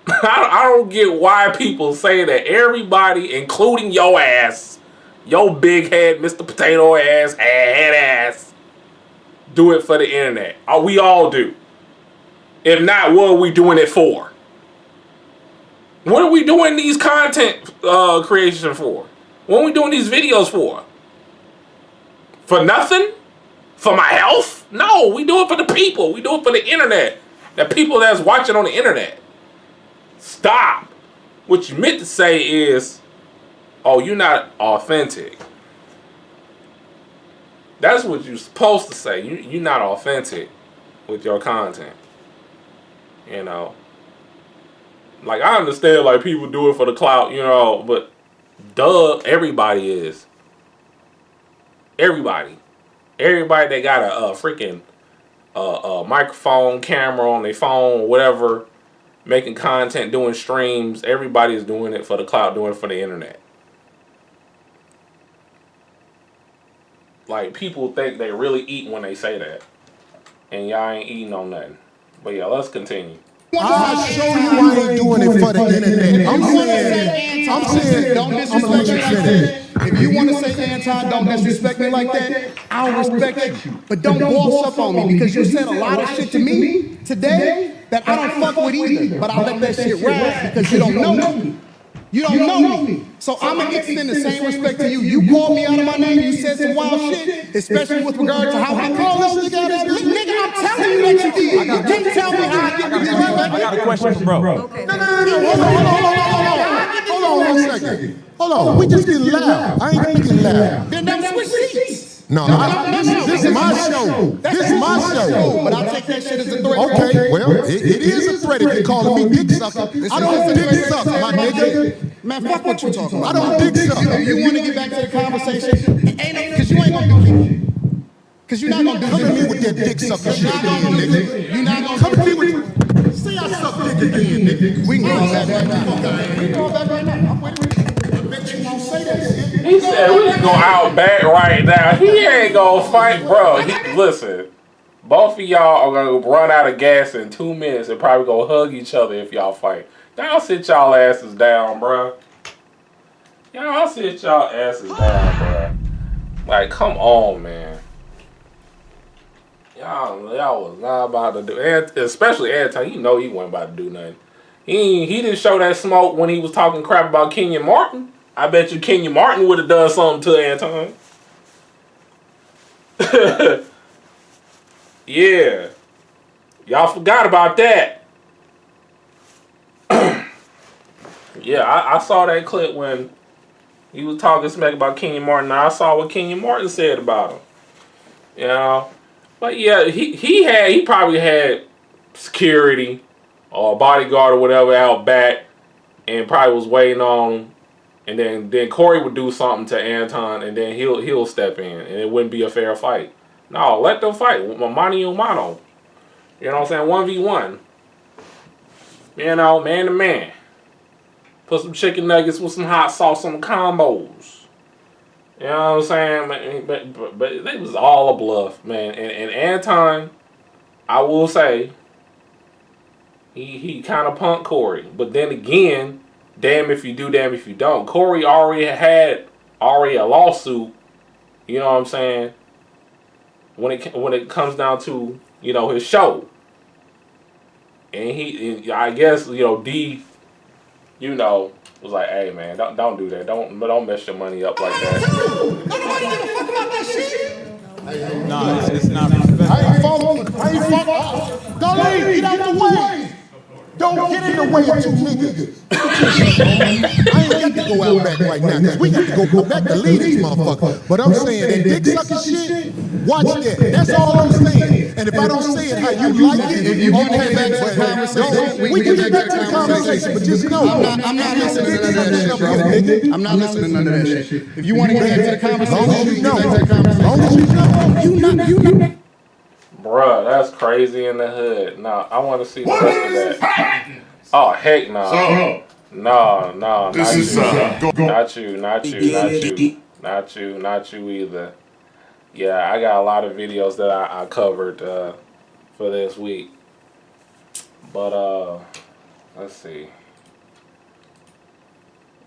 I don't get why people say that. Everybody, including your ass, your big head, Mr. Potato ass, head ass, do it for the internet. We all do. If not, what are we doing it for? What are we doing these content creation for? What are we doing these videos for? For nothing? For my health? No, we do it for the people. We do it for the internet. The people that's watching on the internet. Stop. What you meant to say is, oh, you're not authentic. That's what you're supposed to say. You're not authentic with your content. Like, I understand, like, people do it for the clout, but duh, everybody is. Everybody that got a freaking microphone, camera on their phone, whatever, making content, doing streams, everybody is doing it for the clout, doing it for the internet. Like, people think they really eat when they say that. And y'all ain't eating on nothing. But yeah, let's continue. I'll show you I ain't doing it for the internet. I'm saying, don't disrespect me like that. If you want to say Anton, don't disrespect me like that, I'll respect you. But don't boss up on me because you said a lot of shit to me today that I don't fuck with either. But I let that shit ride because you don't know me. You don't know me. So I'm going to extend the same respect to you. You called me out of my name. You said some wild shit, especially with regard to how I call this nigga. Nigga, I'm telling you that you did. You didn't tell me how I get this respect. I got a question for bro. no. Hold on 1 second. Hold on. We just getting loud. I ain't getting loud. Then switch seats. No, this is my show. This is my show. But I take that shit as a threat. Okay, well, it is a threat if you're calling me dick sucker. I don't dick suck, my nigga. Man, fuck what you talking about. I don't dick suck. You want to get back to the conversation? Because you ain't gonna do it. Because you're not gonna do it. Come at me with that dick sucker shit again, nigga. You're not gonna Come at me with. See, I suck dick again, nigga. We can go back right now. We can go back right now. I'm waiting. Bet you won't say that shit. He said we can go out back right now. He ain't gonna fight, bro. Listen, both of y'all are gonna run out of gas in 2 minutes and probably go hug each other if y'all fight. Y'all sit y'all asses down, bro. Y'all sit y'all asses down, bro. Like, come on, man. Y'all was not about to do, and especially Anton. You know he wasn't about to do nothing. He didn't show that smoke when he was talking crap about Kenyon Martin. I bet you Kenyon Martin would have done something to Anton. Yeah. Y'all forgot about that. Yeah, I saw that clip when he was talking smack about Kenyon Martin. I saw what Kenyon Martin said about him. You know? But yeah, he probably had security or a bodyguard or whatever out back and probably was waiting on him. And then Corey would do something to Anton, and then he'll step in, and it wouldn't be a fair fight. No, let them fight. Mano a mano. You know what I'm saying? 1v1. You know, man to man. Put some chicken nuggets with some hot sauce on the combos. You know what I'm saying? But it was all a bluff, man. And Anton, I will say, he kind of punked Corey. But then again, damn if you do, damn if you don't. Corey already had a lawsuit, you know what I'm saying, when it comes down to, you know, his show. And I guess, you know, D, you know, was like, hey man, don't do that. Don't mess your money up like that. Nobody give a fuck about that shit. Nah, it's not. I ain't falling. Don't leave. Get out the way. Don't get in the way of two niggas. I ain't got to go out back right now, because we got to go back to lead this motherfucker. But I'm saying that dick sucking shit, watch that. That's all I'm saying. And if I don't say it how you like it, If you want to okay, get back to the conversation, we can get back to the conversation, but just know. I'm not listening to none of that shit, bro. I'm not listening to none of that shit. If you want to get back to the conversation, get back to the conversation. You know. Bruh, that's crazy in the hood. Nah, I want to see the rest of that. Oh, heck no. So, No, this is not you either. Yeah, I got a lot of videos that I covered for this week. But let's see.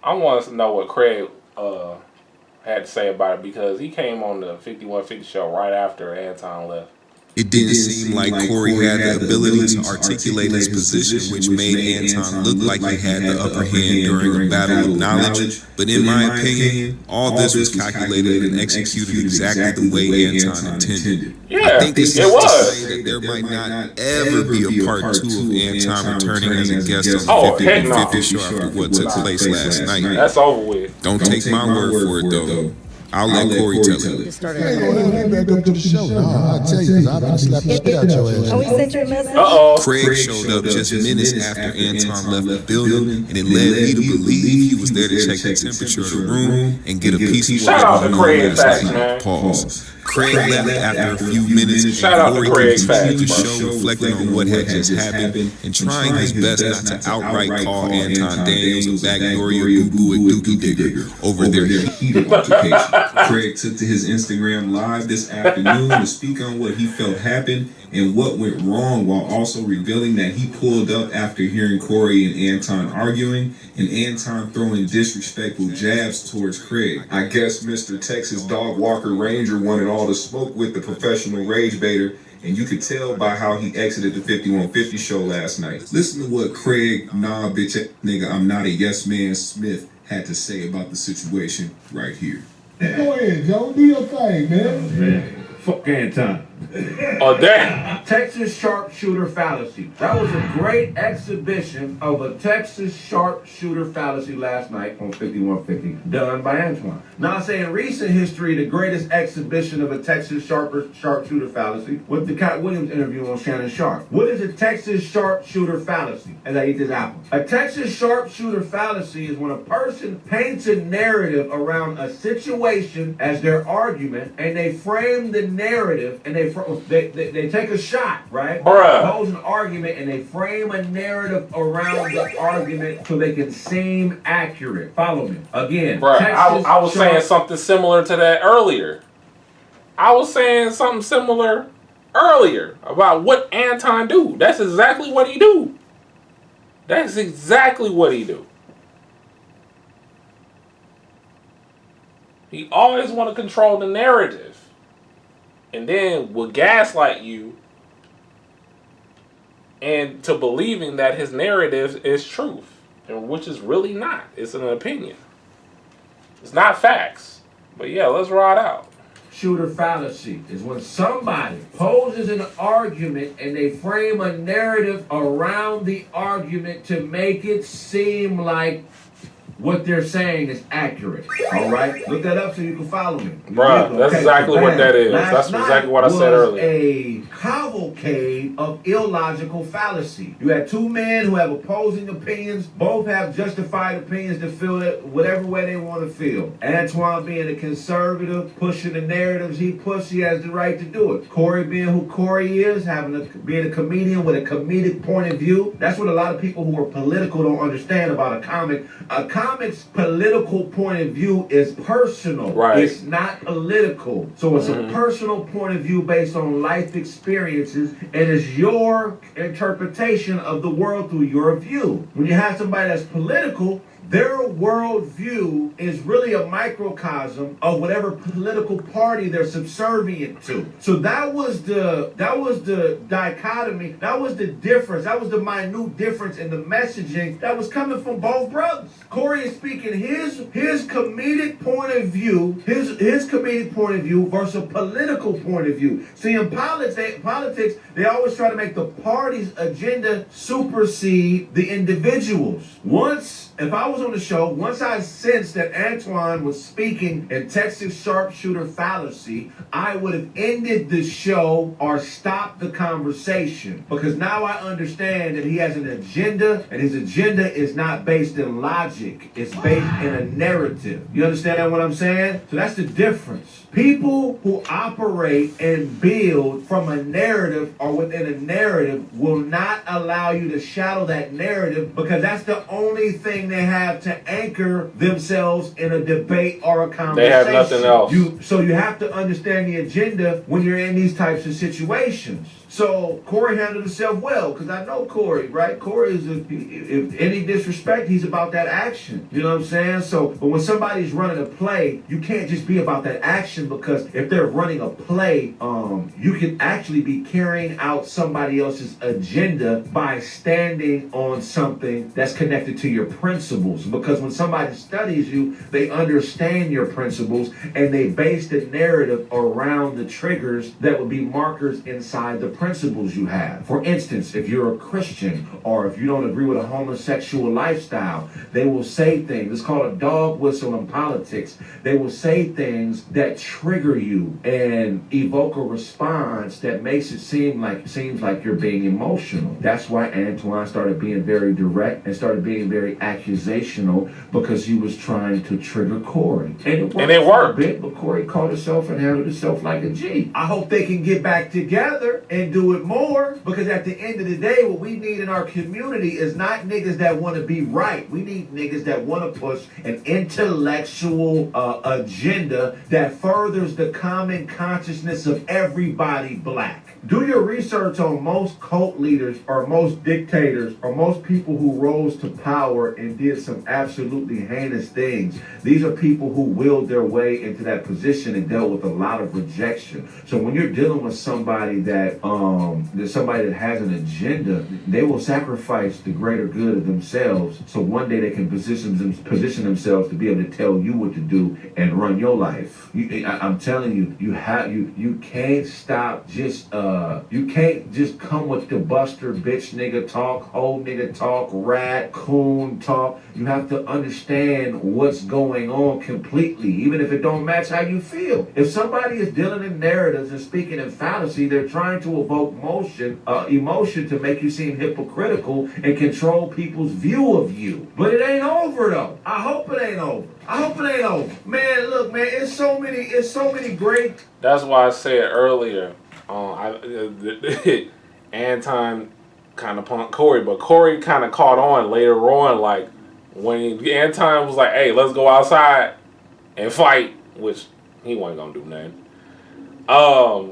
I want to know what Craig had to say about it, because he came on the 5150 show right after Anton left. It didn't seem like Corey had the ability to articulate his position, which made Anton look like he had the upper hand during a battle of knowledge. But in my opinion, all this was calculated and executed exactly the way Anton intended. Yeah, I think this it is to was. say that there might not ever be a part 2 of Anton returning as a guest on Oh, the heck 50 no. show after what took place last night. That's over with. Don't take my word for it, though. I'll let Corey tell it. You ain't gonna let me back up to the show. No, I'll tell you, because I've been slapping the shit out your ass. Oh, we sent you a message? Uh-oh. Craig showed up just minutes after Anton left the building, and it led me to believe he was there to check the temperature of the room and get a piece of Shout out to Craig last Facts, man. night. Pause. Craig left after a few minutes, Shout out and to Corey Craig continued the Facts, show, reflecting on what had just happened and trying his best not to outright call Anton Daniels a backdoory or boo-boo dookie digger over their heated altercation. Craig took to his Instagram Live this afternoon to speak on what he felt happened and what went wrong, while also revealing that he pulled up after hearing Corey and Anton arguing, and Anton throwing disrespectful jabs towards Craig. I guess Mr. Texas Dog Walker Ranger wanted all the smoke with the professional rage baiter, and you could tell by how he exited the 5150 show last night. Listen to what Craig, nah bitch nigga, I'm not a yes man Smith had to say about the situation right here. Go ahead, Joe. Do your thing, man. fuck Anton. Oh, damn. Texas sharpshooter fallacy. That was a great exhibition of a Texas sharpshooter fallacy last night on 5150, done by Antoine. Now, I say in recent history, the greatest exhibition of a Texas sharpshooter fallacy was the Cat Williams interview on Shannon Sharp. What is a Texas sharpshooter fallacy? As I eat this apple. A Texas sharpshooter fallacy is when a person paints a narrative around a situation as their argument, and they frame the narrative, and they take a shot, right? Bruh. Pose an argument, and they frame a narrative around the argument so they can seem accurate. Follow me. Again, Bruh, Texas I was saying something similar to that earlier. I was saying something similar earlier about what Anton do. That's exactly what he do. That's exactly what he do. He always want to control the narrative. And then will gaslight you and to believing that his narrative is truth. And which is really not. It's an opinion. It's not facts. But yeah, let's ride out. Shooter fallacy is when somebody poses an argument and they frame a narrative around the argument to make it seem like what they're saying is accurate. All right? Look that up so you can follow me. Bruh, that's exactly what that is. That's exactly what I said earlier. A cavalcade of illogical fallacy. You had two men who have opposing opinions. Both have justified opinions to feel it whatever way they want to feel. Antoine being a conservative, pushing the narratives he pushed, he has the right to do it. Corey being who Corey is, being a comedian with a comedic point of view. That's what a lot of people who are political don't understand about a comic. A comic's political point of view is personal. Right. It's not political. So it's a personal point of view based on life experiences, and it's your interpretation of the world through your view. When you have somebody that's political, their worldview is really a microcosm of whatever political party they're subservient to. So that was the dichotomy, that was the difference, that was the minute difference in the messaging that was coming from both brothers. Corey is speaking his comedic point of view, his comedic point of view versus a political point of view. See, in politics, they always try to make the party's agenda supersede the individuals. If I was on the show, once I sensed that Antoine was speaking in Texas sharpshooter fallacy, I would have ended the show or stopped the conversation. Because now I understand that he has an agenda, and his agenda is not based in logic. It's based in a narrative. You understand what I'm saying? So that's the difference. People who operate and build from a narrative or within a narrative will not allow you to shadow that narrative, because that's the only thing they have to anchor themselves in a debate or a conversation. They have nothing else. So you have to understand the agenda when you're in these types of situations. So Corey handled himself well, because I know Corey, right? Corey is, if any disrespect, he's about that action. You know what I'm saying? So, but when somebody's running a play, you can't just be about that action, because if they're running a play, you can actually be carrying out somebody else's agenda by standing on something that's connected to your principles. Because when somebody studies you, they understand your principles, and they base the narrative around the triggers that would be markers inside the principles you have. For instance, if you're a Christian, or if you don't agree with a homosexual lifestyle, they will say things. It's called a dog whistle in politics. They will say things that trigger you and evoke a response that makes it seems like you're being emotional. That's why Antoine started being very direct and started being very accusational, because he was trying to trigger Corey. And it worked a bit, but Corey caught himself and handled himself like a G. I hope they can get back together and do it more, because at the end of the day, what we need in our community is not niggas that want to be right. We need niggas that want to push an intellectual agenda that furthers the common consciousness of everybody black. Do your research on most cult leaders or most dictators or most people who rose to power and did some absolutely heinous things. These are people who willed their way into that position and dealt with a lot of rejection. So when you're dealing with somebody that has an agenda, they will sacrifice the greater good of themselves so one day they can position themselves to be able to tell you what to do and run your life. I'm telling you, you can't stop you can't just come with the buster bitch nigga talk, hoe nigga talk, rat, coon talk. You have to understand what's going on completely, even if it don't match how you feel. If somebody is dealing in narratives and speaking in fallacy, they're trying to evoke emotion to make you seem hypocritical and control people's view of you. But it ain't over though. I hope it ain't over. Man, look, man, it's so many great. That's why I said earlier, Anton kind of punked Corey, but Corey kind of caught on later on, like when Anton was like, "Hey, let's go outside and fight," which he wasn't gonna do nothing.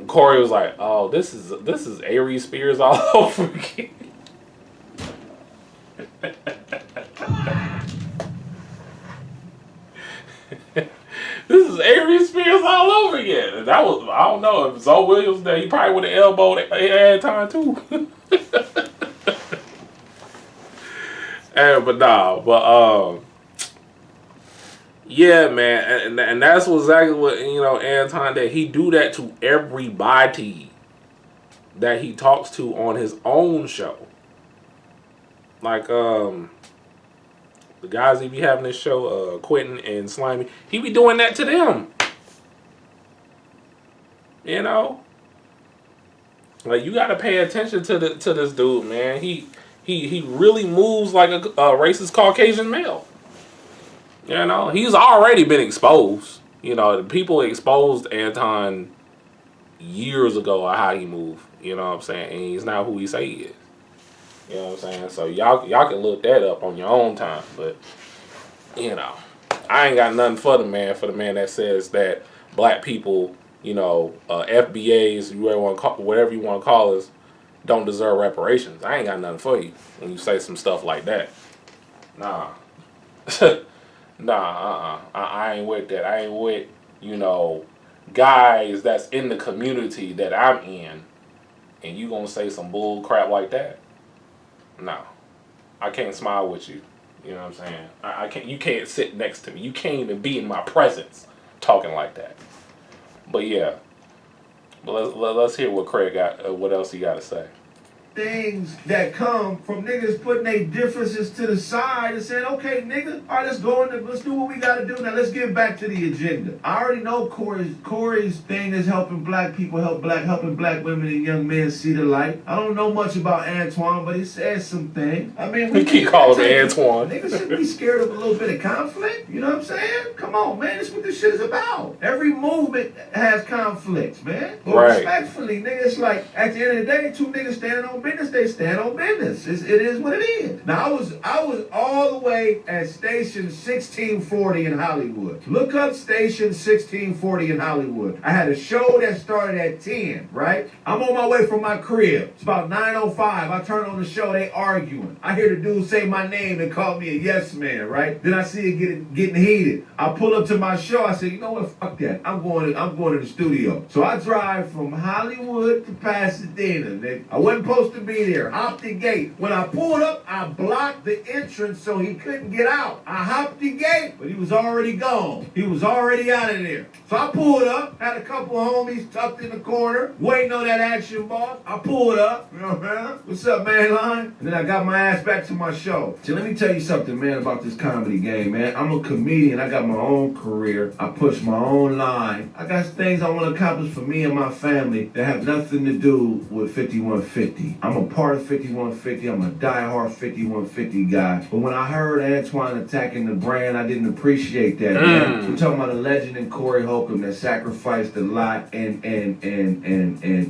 Corey was like, "Oh, this is Aries Spears all over again." This is Aries Spears all over again. That was, I don't know, if Zoe Williams there, he probably would have elbowed Anton too. Yeah, man, and that's exactly what, Anton did. He do that to everybody that he talks to on his own show. Like, the guys he be having this show, Quentin and Slimy, he be doing that to them. Like, you gotta pay attention to this dude, man. He really moves like a racist Caucasian male. He's already been exposed. People exposed Anton years ago on how he moved. You know what I'm saying? And he's not who he say he is. You know what I'm saying? So y'all can look that up on your own time. But, I ain't got nothing for the man that says that black people, FBAs, whatever you want to call us, don't deserve reparations. I ain't got nothing for you when you say some stuff like that. Nah. I ain't with that. I ain't with, guys that's in the community that I'm in, and you gonna say some bull crap like that? No. I can't smile with you. You know what I'm saying? I can't. You can't sit next to me. You can't even be in my presence talking like that. But yeah. But let's hear what Craig got. What else he got to say? Things that come from niggas putting their differences to the side and saying, okay, nigga, all right, let's go in, let's do what we got to do. Now let's get back to the agenda. I already know Corey's thing is helping black people, helping black women and young men see the light. I don't know much about Antoine, but he says some things. I mean, we keep calling him Antoine. Niggas shouldn't be scared of a little bit of conflict. You know what I'm saying? Come on, man, that's what this shit is about. Every movement has conflicts, man. But right. Respectfully, nigga, it's like at the end of the day, two niggas standing on business, they stand on business. It is what it is. Now I was all the way at station 1640 in Hollywood. Look up station 1640 in Hollywood. I had a show that started at 10, right? I'm on my way from my crib. It's about 9:05. I turn on the show, they arguing. I hear the dude say my name and call me a yes man, right? Then I see it getting heated. I pull up to my show, I say, you know what, fuck that. I'm going to the studio. So I drive from Hollywood to Pasadena, nigga. I wasn't supposed to be there. Hopped the gate. When I pulled up, I blocked the entrance so he couldn't get out. I hopped the gate, but he was already gone. He was already out of there. So I pulled up, had a couple of homies tucked in the corner, waiting on that action boss. I pulled up, you know what I'm saying? What's up, man, line? And then I got my ass back to my show. So let me tell you something, man, about this comedy game, man. I'm a comedian. I got my own career. I push my own line. I got things I want to accomplish for me and my family that have nothing to do with 5150. 50. I'm a part of 5150. I'm a diehard 5150 guy. But when I heard Antoine attacking the brand, I didn't appreciate that, man. We're talking about a legend in Corey Holcomb that sacrificed a lot and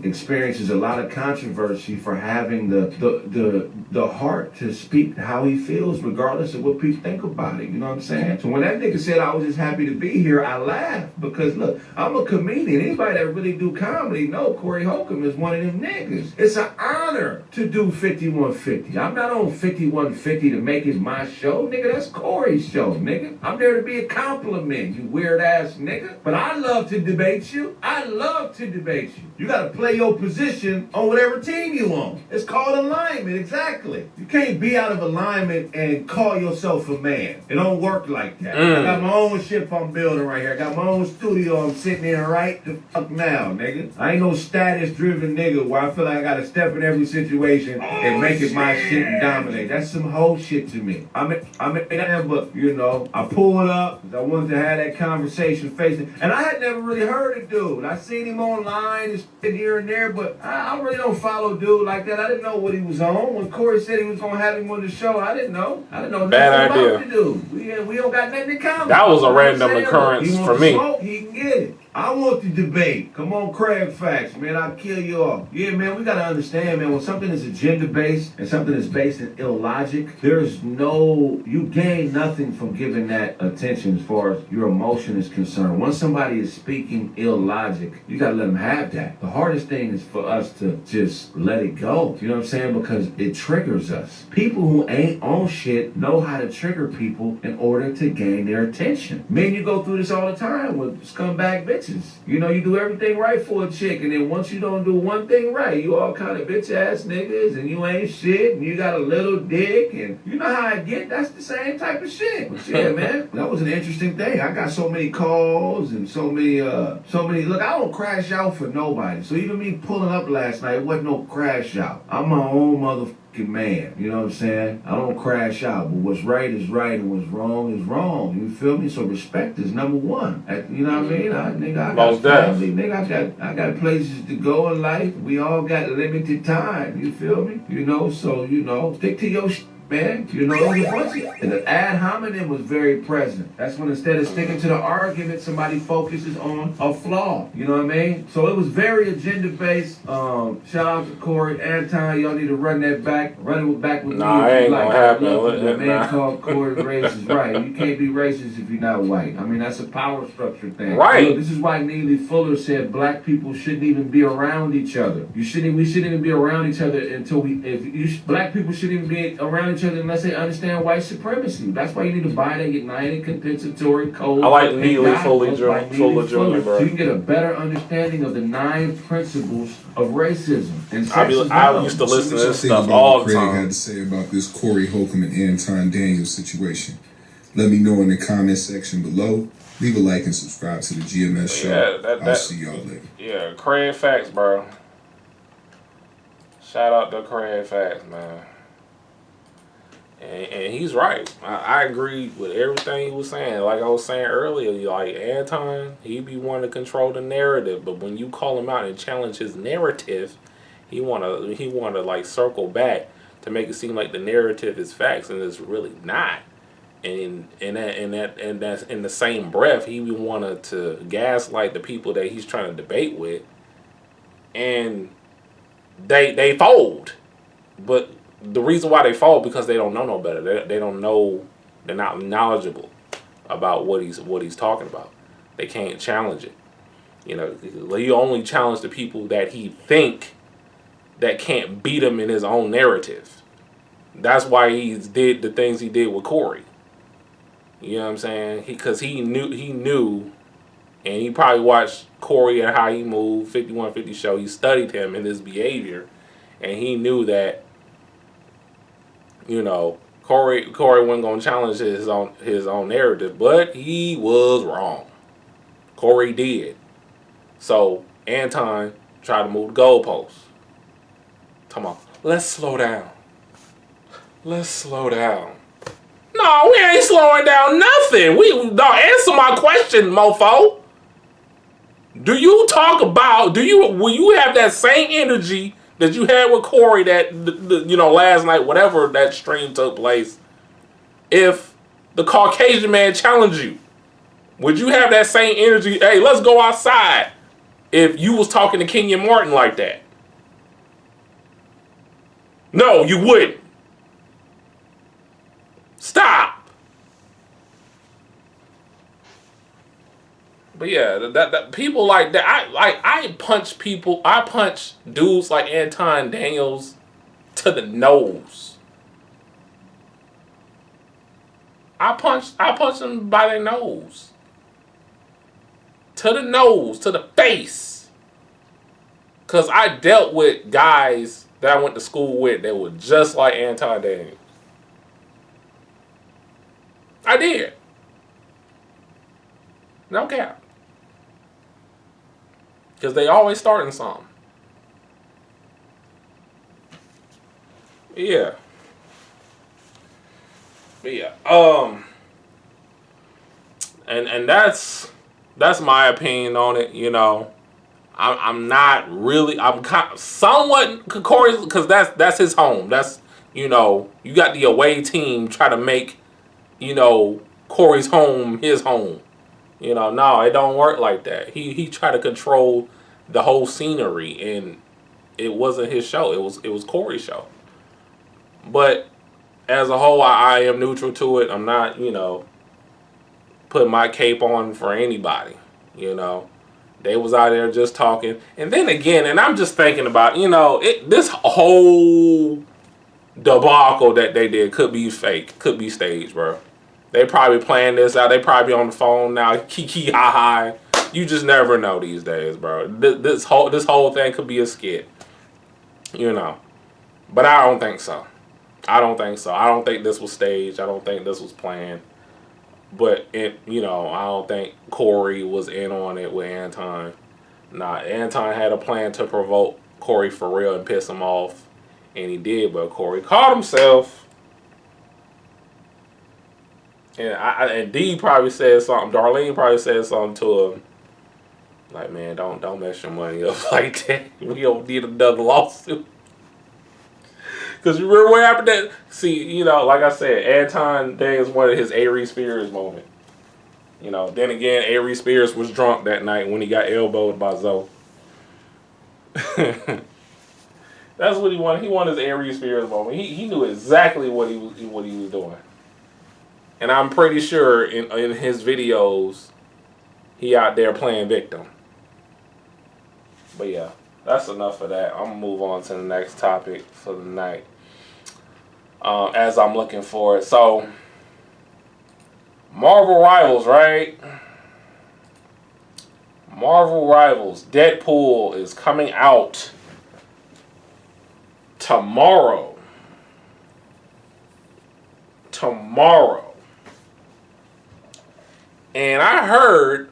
experiences a lot of controversy for having the heart to speak how he feels, regardless of what people think about it. You know what I'm saying? So when that nigga said I was just happy to be here, I laughed because look, I'm a comedian. Anybody that really do comedy know Corey Holcomb is one of them niggas. It's an honor to do 5150. I'm not on 5150 to make it my show, nigga. That's Corey's show, nigga. I'm there to be a compliment, you weird ass nigga. But I love to debate you. I love to debate you. You gotta play your position on whatever team you on. It's called alignment, exactly. You can't be out of alignment and call yourself a man. It don't work like that. I got my own ship I'm building right here. I got my own studio I'm sitting in right the fuck now, nigga. I ain't no status-driven nigga where I feel like I gotta step in every situation and make it my shit and dominate. That's some whole shit to me. But you know, I pulled up. I wanted to have that conversation facing, and I had never really heard of dude. I seen him online and shit here and there, but I really don't follow dude like that. I didn't know what he was on. When Corey said he was gonna have him on the show, I didn't know. Bad nothing idea. about the dude. We don't got nothing in common. That was a You know what I'm random saying? occurrence He want for to me. Smoke, he can get it. I want the debate. Come on, Craig Facts, man. I'll kill you all. Yeah, man, we got to understand, man, when something is agenda-based and something is based in illogic, you gain nothing from giving that attention as far as your emotion is concerned. Once somebody is speaking illogic, you got to let them have that. The hardest thing is for us to just let it go. You know what I'm saying? Because it triggers us. People who ain't on shit know how to trigger people in order to gain their attention. Man, you go through this all the time with scumbag bitches. You know, you do everything right for a chick, and then once you don't do one thing right, you all kind of bitch ass niggas, and you ain't shit, and you got a little dick, and you know how I get. That's the same type of shit. But yeah, man, that was an interesting thing. I got so many calls and so many. Look, I don't crash out for nobody. So even me pulling up last night, it wasn't no crash out. I'm my own motherfucker. Man, you know what I'm saying? I don't crash out, but what's right is right and what's wrong is wrong. You feel me? So respect is number one. You know what I mean? I got family, nigga. I got places to go in life. We all got limited time. You feel me? You know, so you know, stick to your shit. Man, you know, and the ad hominem was very present. That's when instead of sticking to the argument, somebody focuses on a flaw. You know what I mean? So it was very agenda-based. Shout out to Corey, Anton. Y'all need to run that back. Run it back with me. Nah, it ain't gonna happen. The man called Corey racist. Right. You can't be racist if you're not white. I mean, that's a power structure thing. Right. Look, this is why Neely Fuller said black people shouldn't even be around each other. We shouldn't even be around each other until black people shouldn't even be around each other unless they understand white supremacy. That's why you need to buy that United Compensatory Code. I like Neely Fuller Jr., bro. So you can get a better understanding of the 9 principles of racism. And I used to listen to this stuff all the time. Craig had to say about this Corey Holcomb and Anton Daniels situation. Let me know in the comment section below. Leave a like and subscribe to the GMS show. I'll see y'all later. Yeah, Craig Facts, bro. Shout out to Craig Facts, man. And he's right. I agree with everything he was saying. Like I was saying earlier, like Anton, he be wanting to control the narrative, but when you call him out and challenge his narrative, he wanna like circle back to make it seem like the narrative is facts and it's really not. And that's in the same breath, he wanted to gaslight the people that he's trying to debate with, and they fold, but. The reason why they fall because they don't know no better. They don't know. They're not knowledgeable about what he's talking about. They can't challenge it. You know, he only challenged the people that he think that can't beat him in his own narrative. That's why he did the things he did with Corey. You know what I'm saying? Because he knew, and he probably watched Corey and how he moved, 5150 show. He studied him and his behavior, and he knew that. You know, Corey wasn't gonna challenge his own narrative, but he was wrong. Corey did. So Anton tried to move the goalposts. Come on, let's slow down. Let's slow down. No, we ain't slowing down nothing. Don't answer my question, mofo. Will you have that same energy that you had with Corey that, you know, last night, whatever that stream took place, if the Caucasian man challenged you, would you have that same energy? Hey, let's go outside. If you was talking to Kenyon Martin like that. No, you wouldn't. Stop. But yeah, that people like that. I punch people. I punch dudes like Anton Daniels to the nose. I punch them by their nose. To the nose, to the face. Cause I dealt with guys that I went to school with that were just like Anton Daniels. I did. No cap. Cause they always starting something. Yeah. But yeah. And that's my opinion on it, you know. I'm not really. I'm somewhat Corey, because that's his home. That's, you know, you got the away team try to make, you know, Corey's home his home. You know, no, it don't work like that. He tried to control the whole scenery, and it wasn't his show. It was Corey's show. But as a whole, I am neutral to it. I'm not, you know, putting my cape on for anybody, you know. They was out there just talking. And then again, and I'm just thinking about, you know, this whole debacle that they did could be fake, could be staged, bro. They probably playing this out. They probably on the phone now, kiki ha ha. You just never know these days, bro. This whole thing could be a skit, you know. But I don't think so. I don't think so. I don't think this was staged. I don't think this was planned. But, you know, I don't think Corey was in on it with Anton. Nah, Anton had a plan to provoke Corey for real and piss him off. And he did, but Corey caught himself. And Dee probably said something. Darlene probably said something to him. Like, man, don't mess your money up like that. We don't need another lawsuit. Because you remember what happened that, see, you know, like I said, Anton Daniels wanted his Aries Spears moment. You know, then again, Aries Spears was drunk that night when he got elbowed by Zoe. That's what he wanted. He wanted his Aries Spears moment. He knew exactly what he was doing. And I'm pretty sure in his videos, he out there playing victim. But yeah, that's enough of that. I'm going to move on to the next topic for the night. As I'm looking for it. So, Marvel Rivals, right? Marvel Rivals. Deadpool is coming out tomorrow. And I heard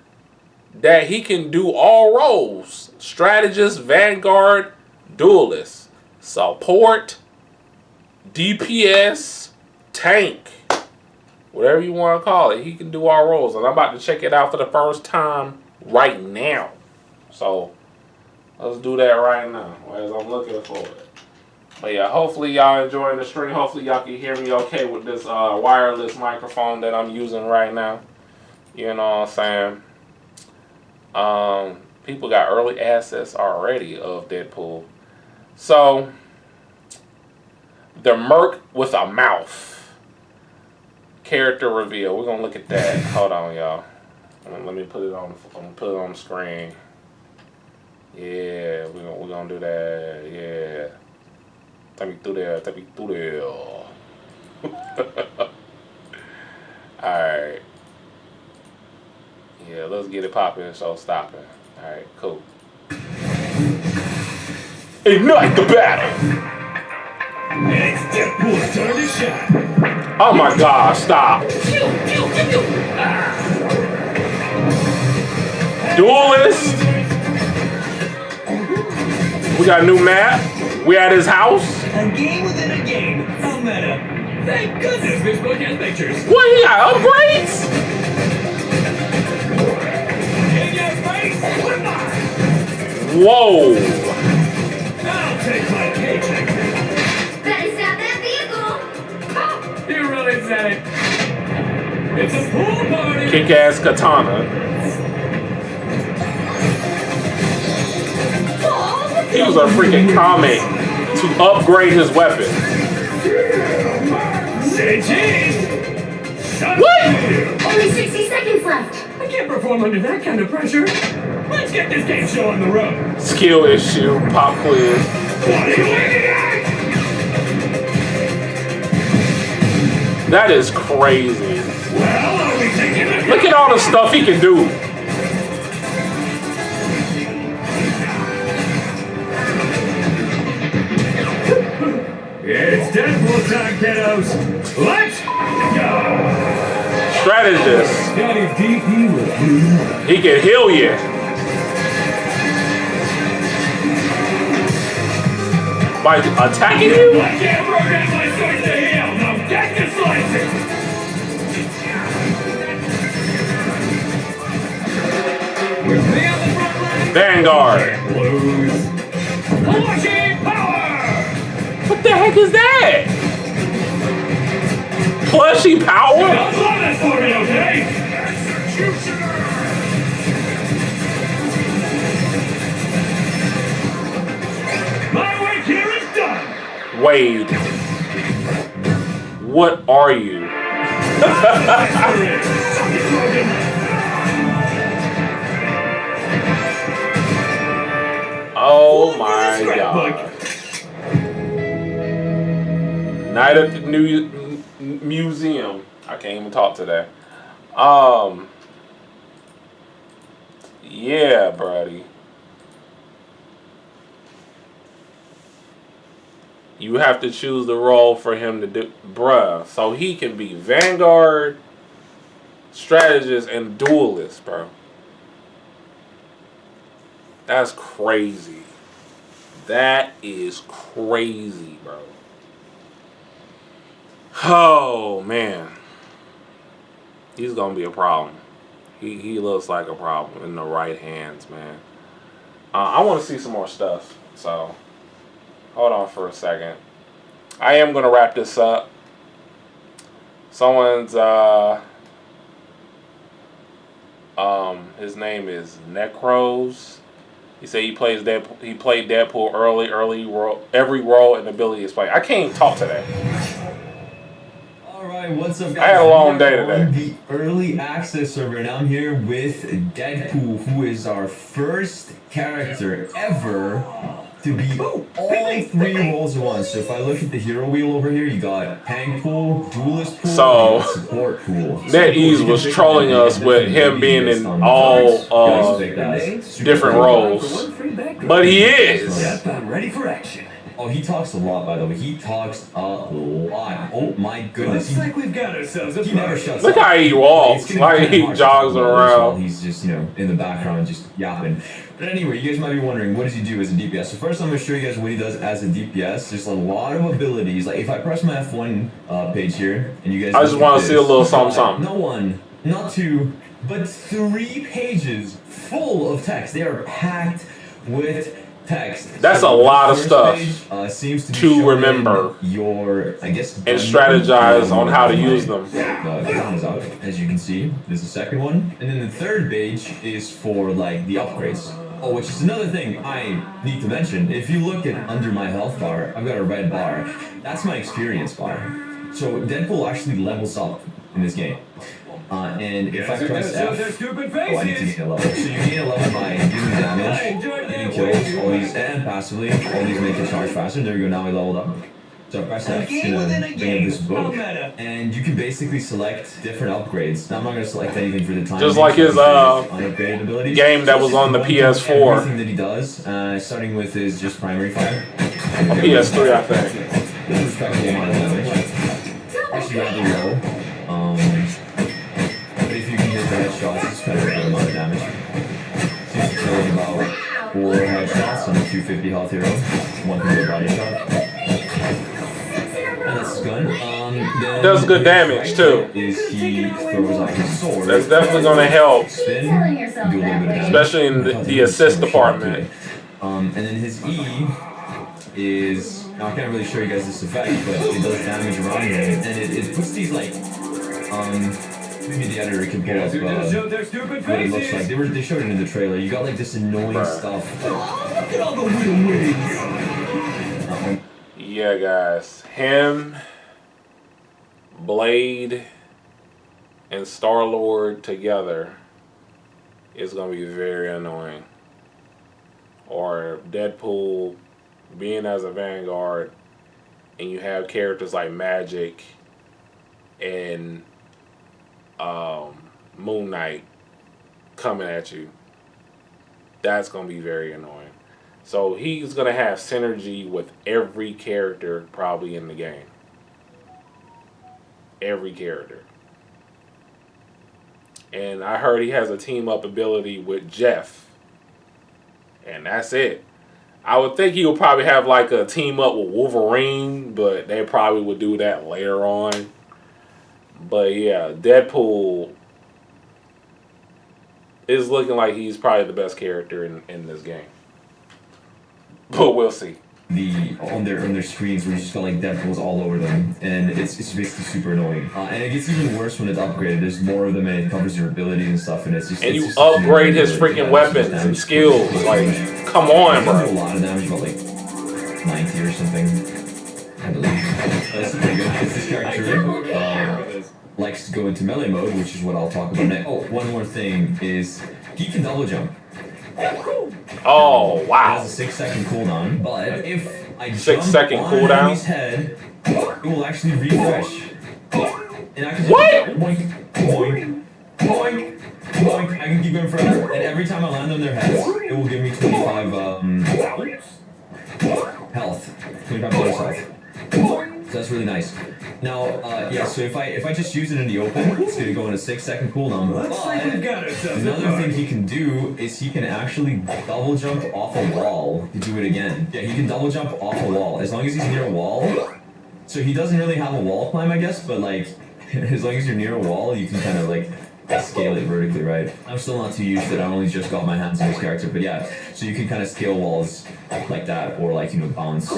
that he can do all roles. Strategist, Vanguard, Duelist, Support, DPS, Tank. Whatever you want to call it. He can do all roles. And I'm about to check it out for the first time right now. So, let's do that right now as I'm looking for it. But yeah, hopefully y'all enjoying the stream. Hopefully y'all can hear me okay with this wireless microphone that I'm using right now. You know what I'm saying? People got early access already of Deadpool. So, the Merc with a mouth character reveal. We're gonna look at that. Hold on, y'all. Let me put it on. I'm gonna put it on the screen. Yeah, we're gonna do that. Yeah. Take me through there. Take me through there. All right. Yeah, let's get it popping. So stopping. All right, cool. Ignite the battle. It's Deadpool's turn to shine. Oh my God! Stop. Duelist. We got a new map. We at his house. A game within a game. No meta. Thank goodness this book has pictures. What, he got upgrades? In your face, what am I? Whoa. I'll take my a pool party. Kick-ass katana. He was a freaking comic to upgrade his weapon. Say cheese. What? Only 60 seconds left. I can't perform under that kind of pressure. Let's get this game show on the road. Skill issue. Pop quiz. What are you waiting at? That is crazy. Well, are we taking a Look at all the stuff he can do. It's Deadpool time, kiddos. Let's go. Strategist. Daddy DP with blue. He can heal you. By attacking you? I can't program my sword to heal. Now get to slicing. With me on the front line. Vanguard. Blues. Flushing power. What the heck is that? Plushy power? Don't blow this for me, okay? My work here is done. Wade. What are you? Oh my god. Night at the new museum. I can't even talk today. Yeah, buddy. You have to choose the role for him to do, bruh. So he can be Vanguard, Strategist, and Duelist, bro. That's crazy. That is crazy, bro. Oh, man. He's going to be a problem. He looks like a problem in the right hands, man. I want to see some more stuff, so hold on for a second. I am going to wrap this up. Someone's, his name is Necros. He said he played Deadpool every role and ability is played. I can't even talk today. Alright, what's up guys? I had a long day today. On the early access server, and I'm here with Deadpool, who is our first character ever to be all three roles at once. So if I look at the hero wheel over here, you got tank pool, duelist pool, So, and support pool. NetEase was trolling us with him being in all different roles. But he is. Yep, I'm ready for action. Oh, he talks a lot, by the way. He talks a lot. Oh my goodness. Looks like we've got ourselves a He never shuts Look up. how he walks. It's gonna be Like kinda he hard to jogs follow as well. around. He's just, in the background just yapping. But anyway, you guys might be wondering, what does he do as a DPS? So first I'm going to show you guys what he does as a DPS. There's a lot of abilities. Like if I press my F1 page here, and you guys I just want to see a little something, something. Not one, not two, but 3 pages full of text. They are packed with text. That's So a lot of the first stuff page, seems to be to showing remember your, I guess, and strategize on how to use them. Katanas out, as you can see. There's the second one, and then the third page is for like the upgrades. Oh, which is another thing I need to mention. If you look at under my health bar, I've got a red bar. That's my experience bar. So Deadpool actually levels up in this game. And if I press F, oh, I need to gain a level. So you gain a level by doing damage, getting kills, all these, and passively, all these make it charge faster. There you go, now we leveled up. So I press F, bring up this book, and you can basically select different upgrades. Now I'm not going to select anything for the time. Just like his unupgraded abilities. game that was on the PS4. Everything that he does, starting with his just primary fire. PS3, I think. Respectable amount of damage. Actually rather low. But if you can hit the headshots, it's kind of a good amount of damage. Seems to kill about 4 headshots on a 250 health hero. 1 can do a body shot. And that's his gun. Then Does good damage too. Is he throws out his sword. That's definitely going to help, Spin, Telling yourself do a little bit of damage. especially in the assist department. And then his E is, now I can't really show you guys this effect, but it does damage around him, and it puts these like maybe the editor can pull up their stupid what it faces. looks like. They showed it in the trailer. You got like this annoying stuff. Oh, look at all the little wings. Yeah, guys. Him, Blade, and Star-Lord together is going to be very annoying. Or Deadpool being as a Vanguard, and you have characters like Magic and Moon Knight coming at you. That's going to be very annoying. So he's going to have synergy with every character probably in the game. Every character. And I heard he has a team-up ability with Jeff. And that's it. I would think he would probably have like a team-up with Wolverine, but they probably would do that later on. But yeah, Deadpool is looking like he's probably the best character in this game. But we'll see. On their screens where you just got like Deadpool's all over them, and it's basically super annoying. And it gets even worse when it's upgraded. There's more of them, and it covers your abilities and stuff, and it's just. And it's you just upgrade his freaking weapons and skills. Like, come on, bro. bro. A lot of damage, about like 90 or something. I believe. That's pretty good. This character likes to go into melee mode, which is what I'll talk about next. Oh, one more thing is he can double jump. Oh, wow. It has a 6-second cooldown, but if I jump 6-second on cooldown? an enemy's head, it will actually refresh. And I can just What? boink, boink, boink, boink. I can keep going forever. And every time I land on their heads, it will give me 25 health. 25 bonus health. So that's really nice. Now, yeah, so if I just use it in the open, it's gonna go in a 6-second cooldown. Looks like we've got ourselves a Another thing party. he can do is he can actually double jump off a wall to do it again. Yeah, he can double jump off a wall as long as he's near a wall. So he doesn't really have a wall climb, I guess, but like as long as you're near a wall, you can kind of like scale it vertically, right? I'm still not too used to it. I only just got my hands on this character, but yeah, so you can kind of scale walls like that, or like, you know, bounce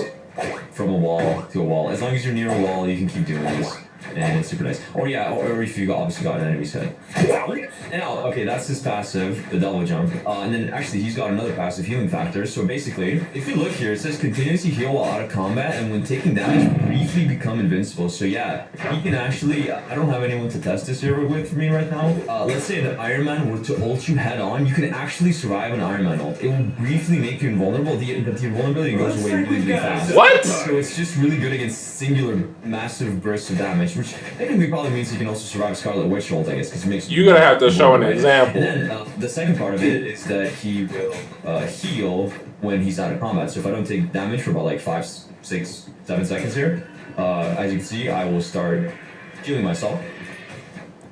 from a wall to a wall. As long as you're near a wall, you can keep doing this, and it's super nice. Or yeah, or if you obviously got an enemy's head. And now, okay, that's his passive, the double jump. And then actually he's got another passive, healing factor. So basically, if you look here, it says continuously heal while out of combat, and when taking damage, briefly become invincible. So yeah, he can actually, I don't have anyone to test this here with for me right now. Let's say that Iron Man were to ult you head on, you can actually survive an Iron Man ult. It will briefly make you invulnerable, but the invulnerability goes away really, really fast. What? So it's just really good against singular massive bursts of damage, which technically probably means you can also survive Scarlet Witch ult, I guess, because it makes You're going to have to show an example. And then the second part of it is that he will heal when he's out of combat. So if I don't take damage for about like 5, 6, 7 seconds here, as you can see, I will start healing myself.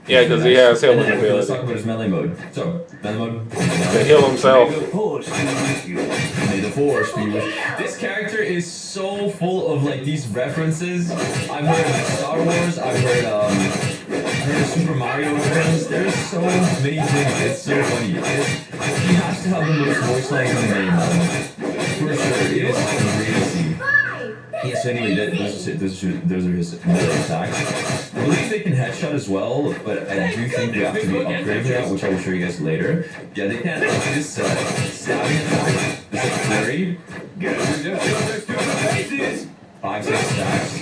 Yeah, because he has healing And then, okay, let's ability. talk about his melee mode. So, melee mode. To heal himself. May the force be with you. This character is so full of like these references. I've heard Star Wars, I've heard Super Mario references. There's so many things. It's so funny. He has to have the most voice lines in the game. For sure, it is crazy. Yeah, so anyway, those are his melee attacks. I believe they can headshot as well, but I do think we have to be upgraded that, which I will show you guys later. Yeah, they can't, like this stabbing attack, this like flurry, 5, 6 stacks,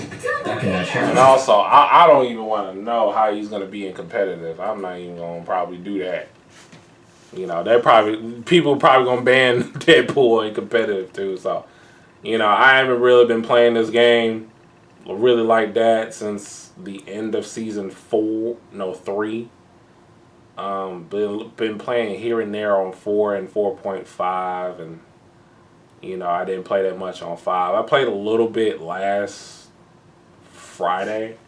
that can headshot. And also, I don't even want to know how he's going to be in competitive. I'm not even going to probably do that. You know, people probably going to ban Deadpool in competitive too, so. You know, I haven't really been playing this game really like that since the end of season 3. Been playing here and there on 4 and 4.5, and you know, I didn't play that much on 5. I played a little bit last Friday,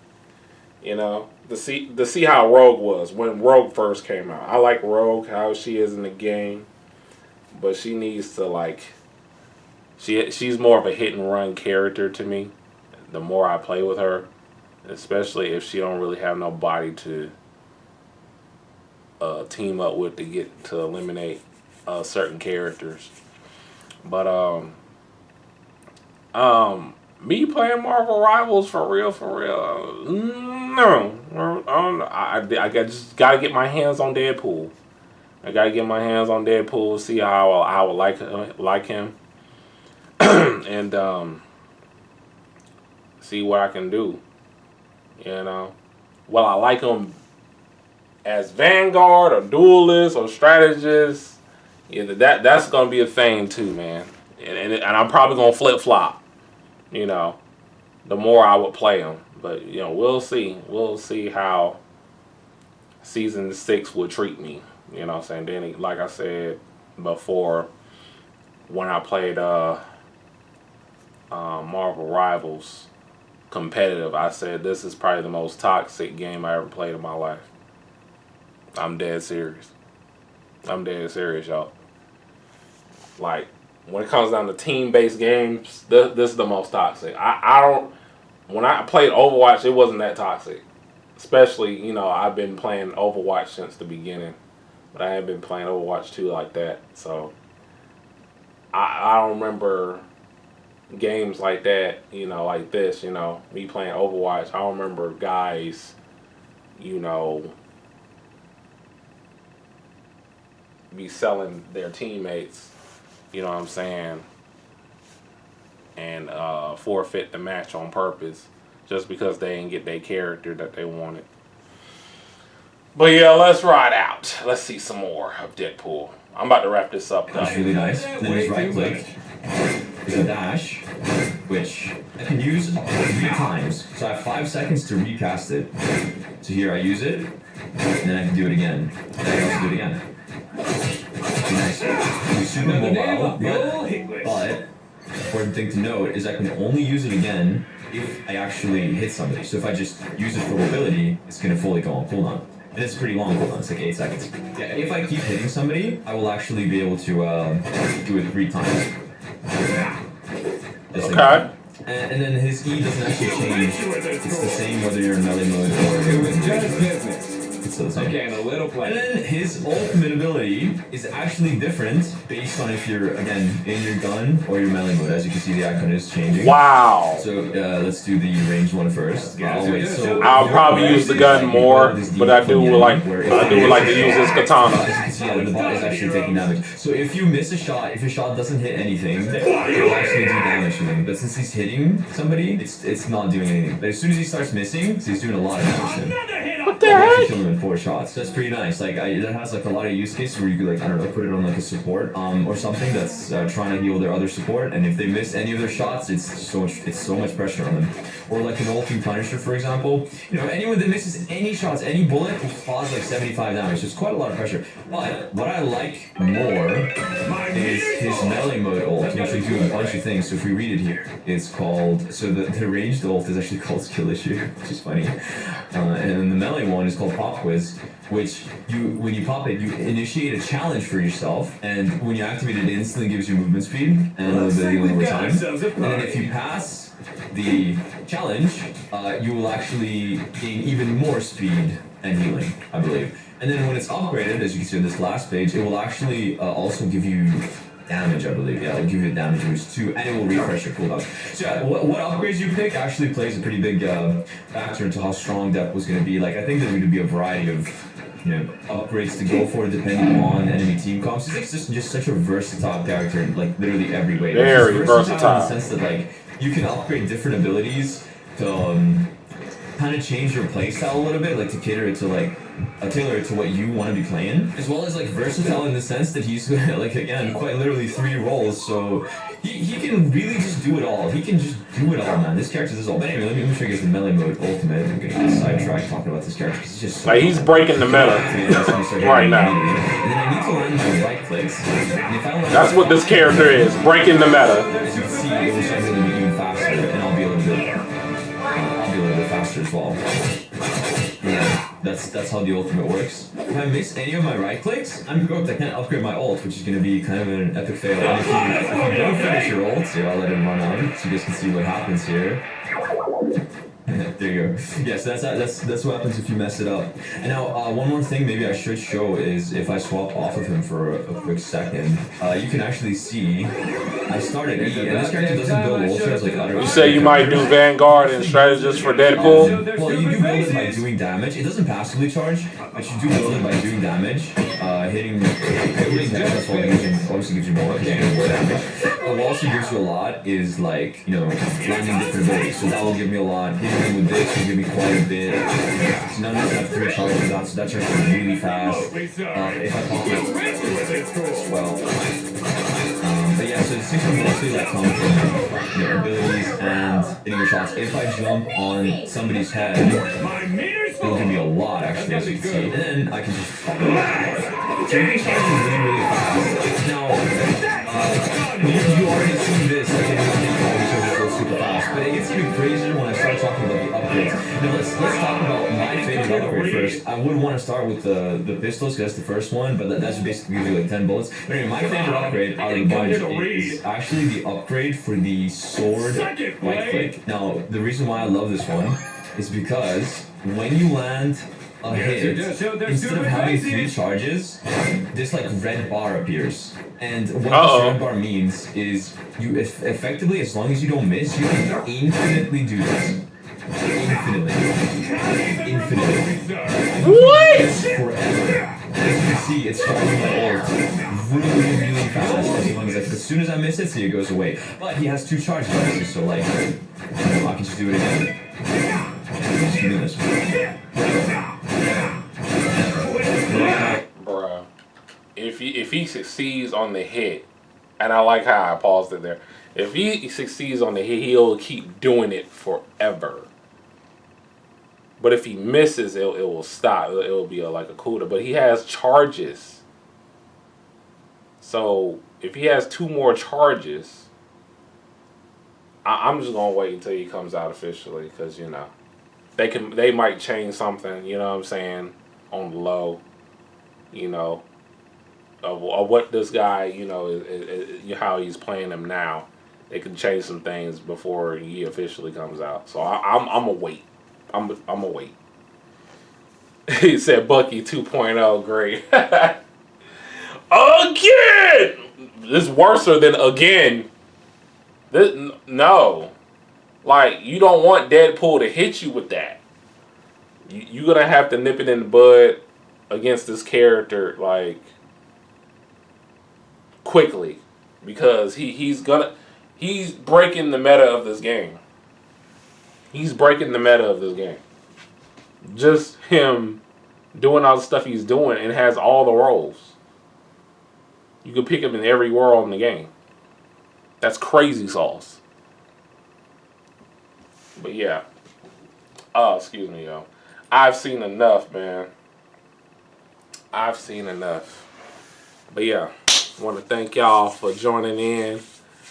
you know, to see how Rogue was when Rogue first came out. I like Rogue, how she is in the game, but she needs to like. She's more of a hit and run character to me. The more I play with her, especially if she don't really have nobody to team up with to eliminate certain characters. But me playing Marvel Rivals for real, no, I just gotta get my hands on Deadpool. I gotta get my hands on Deadpool, see how I would like him, and see what I can do. You know, well, I like him as Vanguard or Duelist or Strategist. Yeah, that's gonna be a thing too, man. And I'm probably gonna flip flop. You know, the more I would play him, but you know, we'll see. We'll see how season 6 will treat me. You know what I'm saying? Then, like I said before, when I played Marvel Rivals competitive, I said this is probably the most toxic game I ever played in my life. I'm dead serious. I'm dead serious, y'all. Like, when it comes down to team-based games, this is the most toxic. I don't... When I played Overwatch, it wasn't that toxic. Especially, you know, I've been playing Overwatch since the beginning. But I haven't been playing Overwatch 2 like that. So, I don't remember games like that, you know, like this, you know. Me playing Overwatch, I don't remember guys, you know, be selling their teammates, you know what I'm saying, and forfeit the match on purpose just because they didn't get their character that they wanted. But yeah, let's ride out. Let's see some more of Deadpool. I'm about to wrap this up, though. That's really nice. Then there's right click. There's a dash, which I can use 3 times. So I have 5 seconds to recast it. So here I use it, and then I can do it again. And I can also do it again. Nice. It's super mobile, but important thing to note is I can only use it again if I actually hit somebody. So if I just use it for mobility, it's going to fully go on cooldown. And it's pretty long cooldown, it's like 8 seconds. Yeah, if I keep hitting somebody, I will actually be able to do it 3 times. Just okay. Like and then his E doesn't actually change. It's the same whether you're in melee mode or it's the same. Okay, and a little play. And then his ultimate ability is actually different based on if you're, again, in your gun or your melee mode. As you can see, the icon is changing. Wow. So let's do the ranged one first. I'll probably use the gun more, but I do like to use this katana. As you can see, the bot is actually taking damage. So if you miss a shot, if your shot doesn't hit anything, it'll actually do damage to him. But since he's hitting somebody, it's not doing anything. But as soon as he starts missing, so he's doing a lot of damage to him. What the heck? Kill him in 4 shots. That's pretty nice. Like that has like a lot of use cases where you could, like, I don't know, put it on like a support or something that's trying to heal their other support, and if they miss any of their shots, it's so much pressure on them. Or like an ultimate Punisher, for example. You know, anyone that misses any shots, any bullet will cause like 75 damage. So it's quite a lot of pressure. But what I like more is his melee mode ult, which will do a bunch of things. So if we read it here, it's called, so the ranged ult is actually called Skill Issue, which is funny. And then the melee one is called Pop Quiz, which when you pop it, you initiate a challenge for yourself, and when you activate it, it instantly gives you movement speed and a little bit of healing over time. And then if you pass the challenge, you will actually gain even more speed and healing, I believe. And then when it's upgraded, as you can see on this last page, it will actually also give you damage, I believe. Yeah, it'll give you a damage boost too, and it will refresh your cooldown. So yeah, what upgrades you pick actually plays a pretty big factor into how strong Death was going to be. Like, I think there's going to be a variety of, you know, upgrades to go for depending on enemy team comps. He's just such a versatile character in, like, literally every way. Very versatile. In the sense that, like, you can upgrade different abilities to kind of change your playstyle a little bit, like to cater it to, like, tailor it to what you want to be playing, as well as, like, versatile in the sense that he's like, again, quite literally 3 roles, so he can really just do it all. He can just do it all, man. This character does all. But anyway, let me show you guys the melee mode ultimate. I'm gonna get sidetracked talking about this character because he's just so like, he's breaking the meta right now. And then I need to learn my right clicks. And if I learn that's what this character is, breaking the meta. As you can see, it will start moving even faster, and I'll be a little bit faster as well. Yeah, that's how the ultimate works. If I miss any of my right clicks, I'm cooked. I can't upgrade my ult, which is going to be kind of an epic fail. And if you don't finish your ult, here, I'll let it run on so you guys can see what happens here. There you go. Yes, that's what happens if you mess it up. And now, one more thing maybe I should show is if I swap off of him for a quick second, you can actually see I started E, and this character doesn't build ultras like other. You say you might do Vanguard and Strategist for Deadpool? Well, you do build it by doing damage. It doesn't passively charge, but you do build it by doing damage. Hitting heads obviously gives you more damage. What also gives you a lot is like, you know, landing different abilities. So that will give me a lot. Hitting them with this will give me quite a bit. So now I have 3 charges out, so that charges really fast. If I pop it as well. But yeah, so it's 6 mostly that come from your abilities and hitting your shots. If I jump on somebody's head, it'll give me a lot actually, as you can see. And then I can just pop it. So you can charge really, really fast. Now, you already see this, like it always goes super fast. But it gets even crazier when I start talking about the upgrades. Now let's talk about my favorite upgrade first. I would want to start with the pistols, because that's the first one, but that's basically usually like 10 bullets. But anyway, my favorite upgrade out of the bunch is actually the upgrade for the sword right click. Now, the reason why I love this one is because when you land a hit, instead of having 3 charges, this like red bar appears. And what this red bar means is you effectively, as long as you don't miss, you can infinitely do this. Infinitely. What? Forever. As you can see, it's charging my ult really, really fast. As soon as I miss it, see, it goes away. But he has 2 charges, obviously, so like, I can just do it again. Just do this. Bruh, if he succeeds on the hit, and I like how I paused it there. If he succeeds on the hit, he'll keep doing it forever. But if he misses, it will stop. It will be like a cooldown. But he has charges. So if he has 2 more charges, I'm just gonna wait until he comes out officially, because you know they might change something. You know what I'm saying, on the low. You know, of what this guy, you know, is how he's playing him now. They can change some things before he officially comes out. So I'm gonna wait. I'm gonna wait. He said Bucky 2.0, great. Again! This worse than again. No. Like, you don't want Deadpool to hit you with that. You're gonna have to nip it in the bud against this character, like, quickly. Because he's breaking the meta of this game. He's breaking the meta of this game. Just him doing all the stuff he's doing, and has all the roles. You can pick him in every world in the game. That's crazy sauce. But yeah. Oh, excuse me, yo. I've seen enough, man. I've seen enough. But yeah, I want to thank y'all for joining in.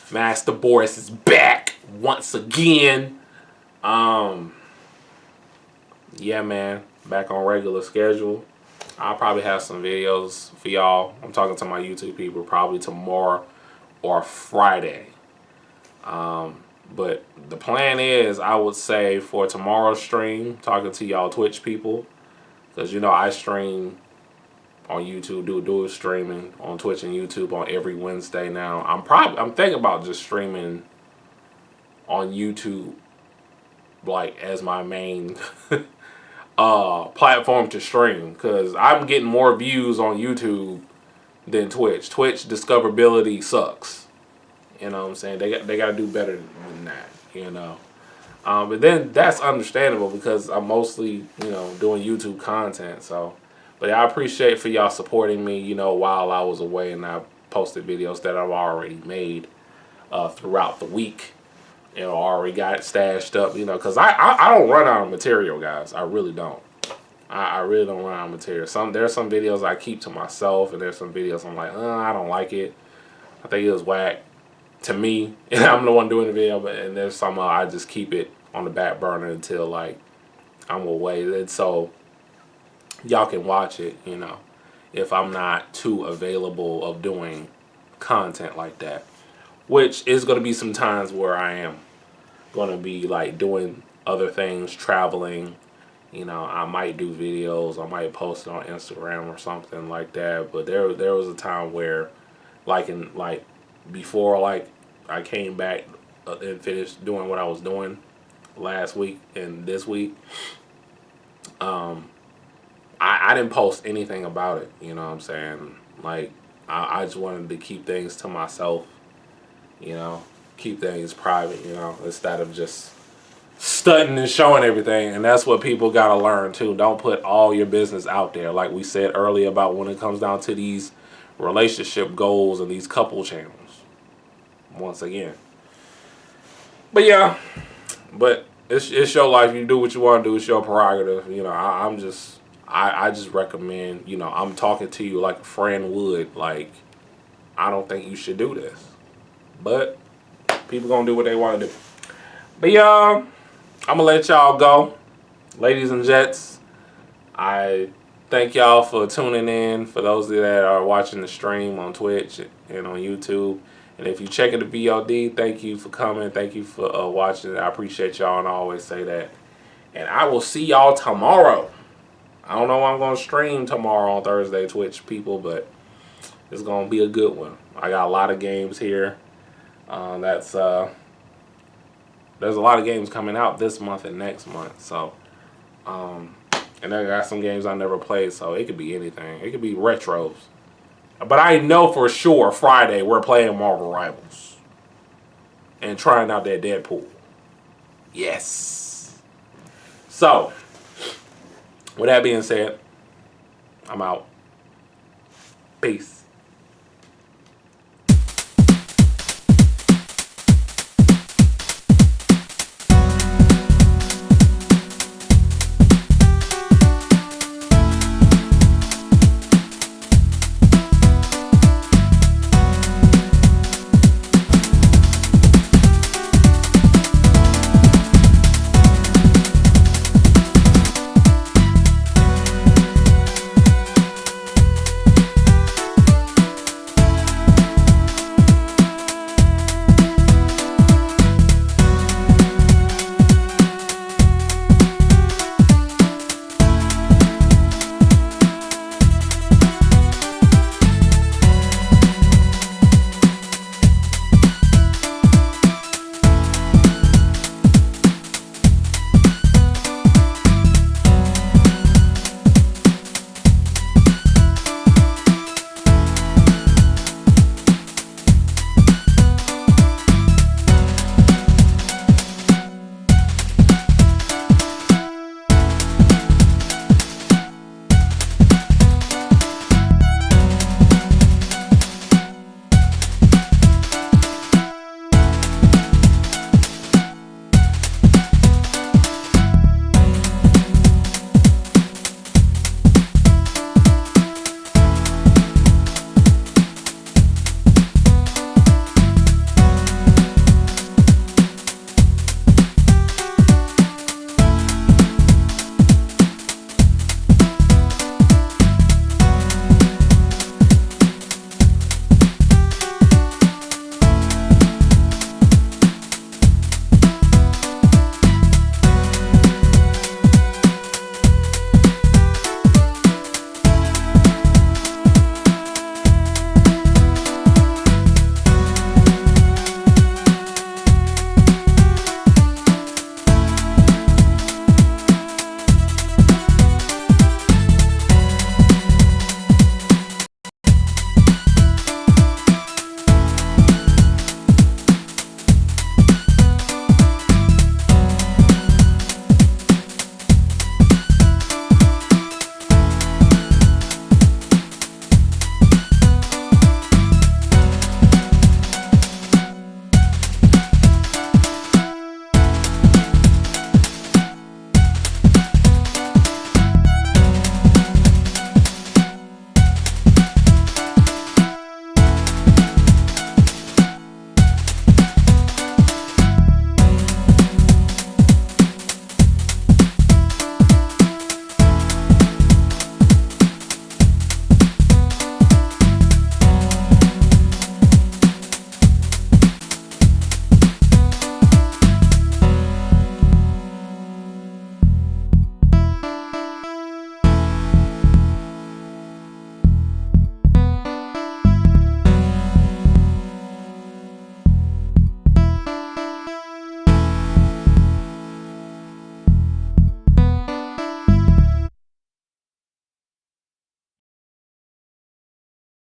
MasterBoris is back once again. Yeah, man, back on regular schedule. I'll probably have some videos for y'all. I'm talking to my YouTube people probably tomorrow or Friday. But the plan is, I would say, for tomorrow's stream, talking to y'all Twitch people, because you know I stream on YouTube, do streaming on Twitch and YouTube on every Wednesday now. I'm thinking about just streaming on YouTube, like, as my main platform to stream, because I'm getting more views on YouTube than Twitch. Twitch discoverability sucks. You know what I'm saying? They got to do better than that, you know. But then that's understandable, because I'm mostly, you know, doing YouTube content. So, but I appreciate for y'all supporting me, you know, while I was away, and I posted videos that I've already made throughout the week. You know, already got it stashed up, you know, because I don't run out of material, guys. I really don't. I really don't run out of material. There's some videos I keep to myself, and there's some videos I'm like, I don't like it. I think it was whack to me, and I'm the one doing the video. And there's some I just keep it on the back burner until, like, I'm away. And so y'all can watch it, you know, if I'm not too available of doing content like that. Which is going to be some times where I am going to be, like, doing other things, traveling. You know, I might do videos. I might post it on Instagram or something like that. But there was a time where, before I came back and finished doing what I was doing last week and this week, I didn't post anything about it. You know what I'm saying? Like, I just wanted to keep things to myself. You know, keep things private. You know, instead of just stunting and showing everything. And that's what people gotta learn too. Don't put all your business out there, like we said earlier about when it comes down to these relationship goals and these couple channels. Once again, but yeah, but it's your life. You do what you want to do. It's your prerogative. You know, I just recommend. You know, I'm talking to you like a friend would. Like, I don't think you should do this, but people gonna do what they want to do. But yeah, I'm gonna let y'all go, ladies and gents. I thank y'all for tuning in. For those that are watching the stream on Twitch and on YouTube. And if you're checking the VOD, thank you for coming. Thank you for watching. I appreciate y'all, and I always say that. And I will see y'all tomorrow. I don't know when I'm going to stream tomorrow on Thursday, Twitch people, but it's going to be a good one. I got a lot of games here. There's a lot of games coming out this month and next month. So, and I got some games I never played, so it could be anything. It could be retros. But I know for sure Friday we're playing Marvel Rivals and trying out that Deadpool. Yes. So, with that being said, I'm out. Peace.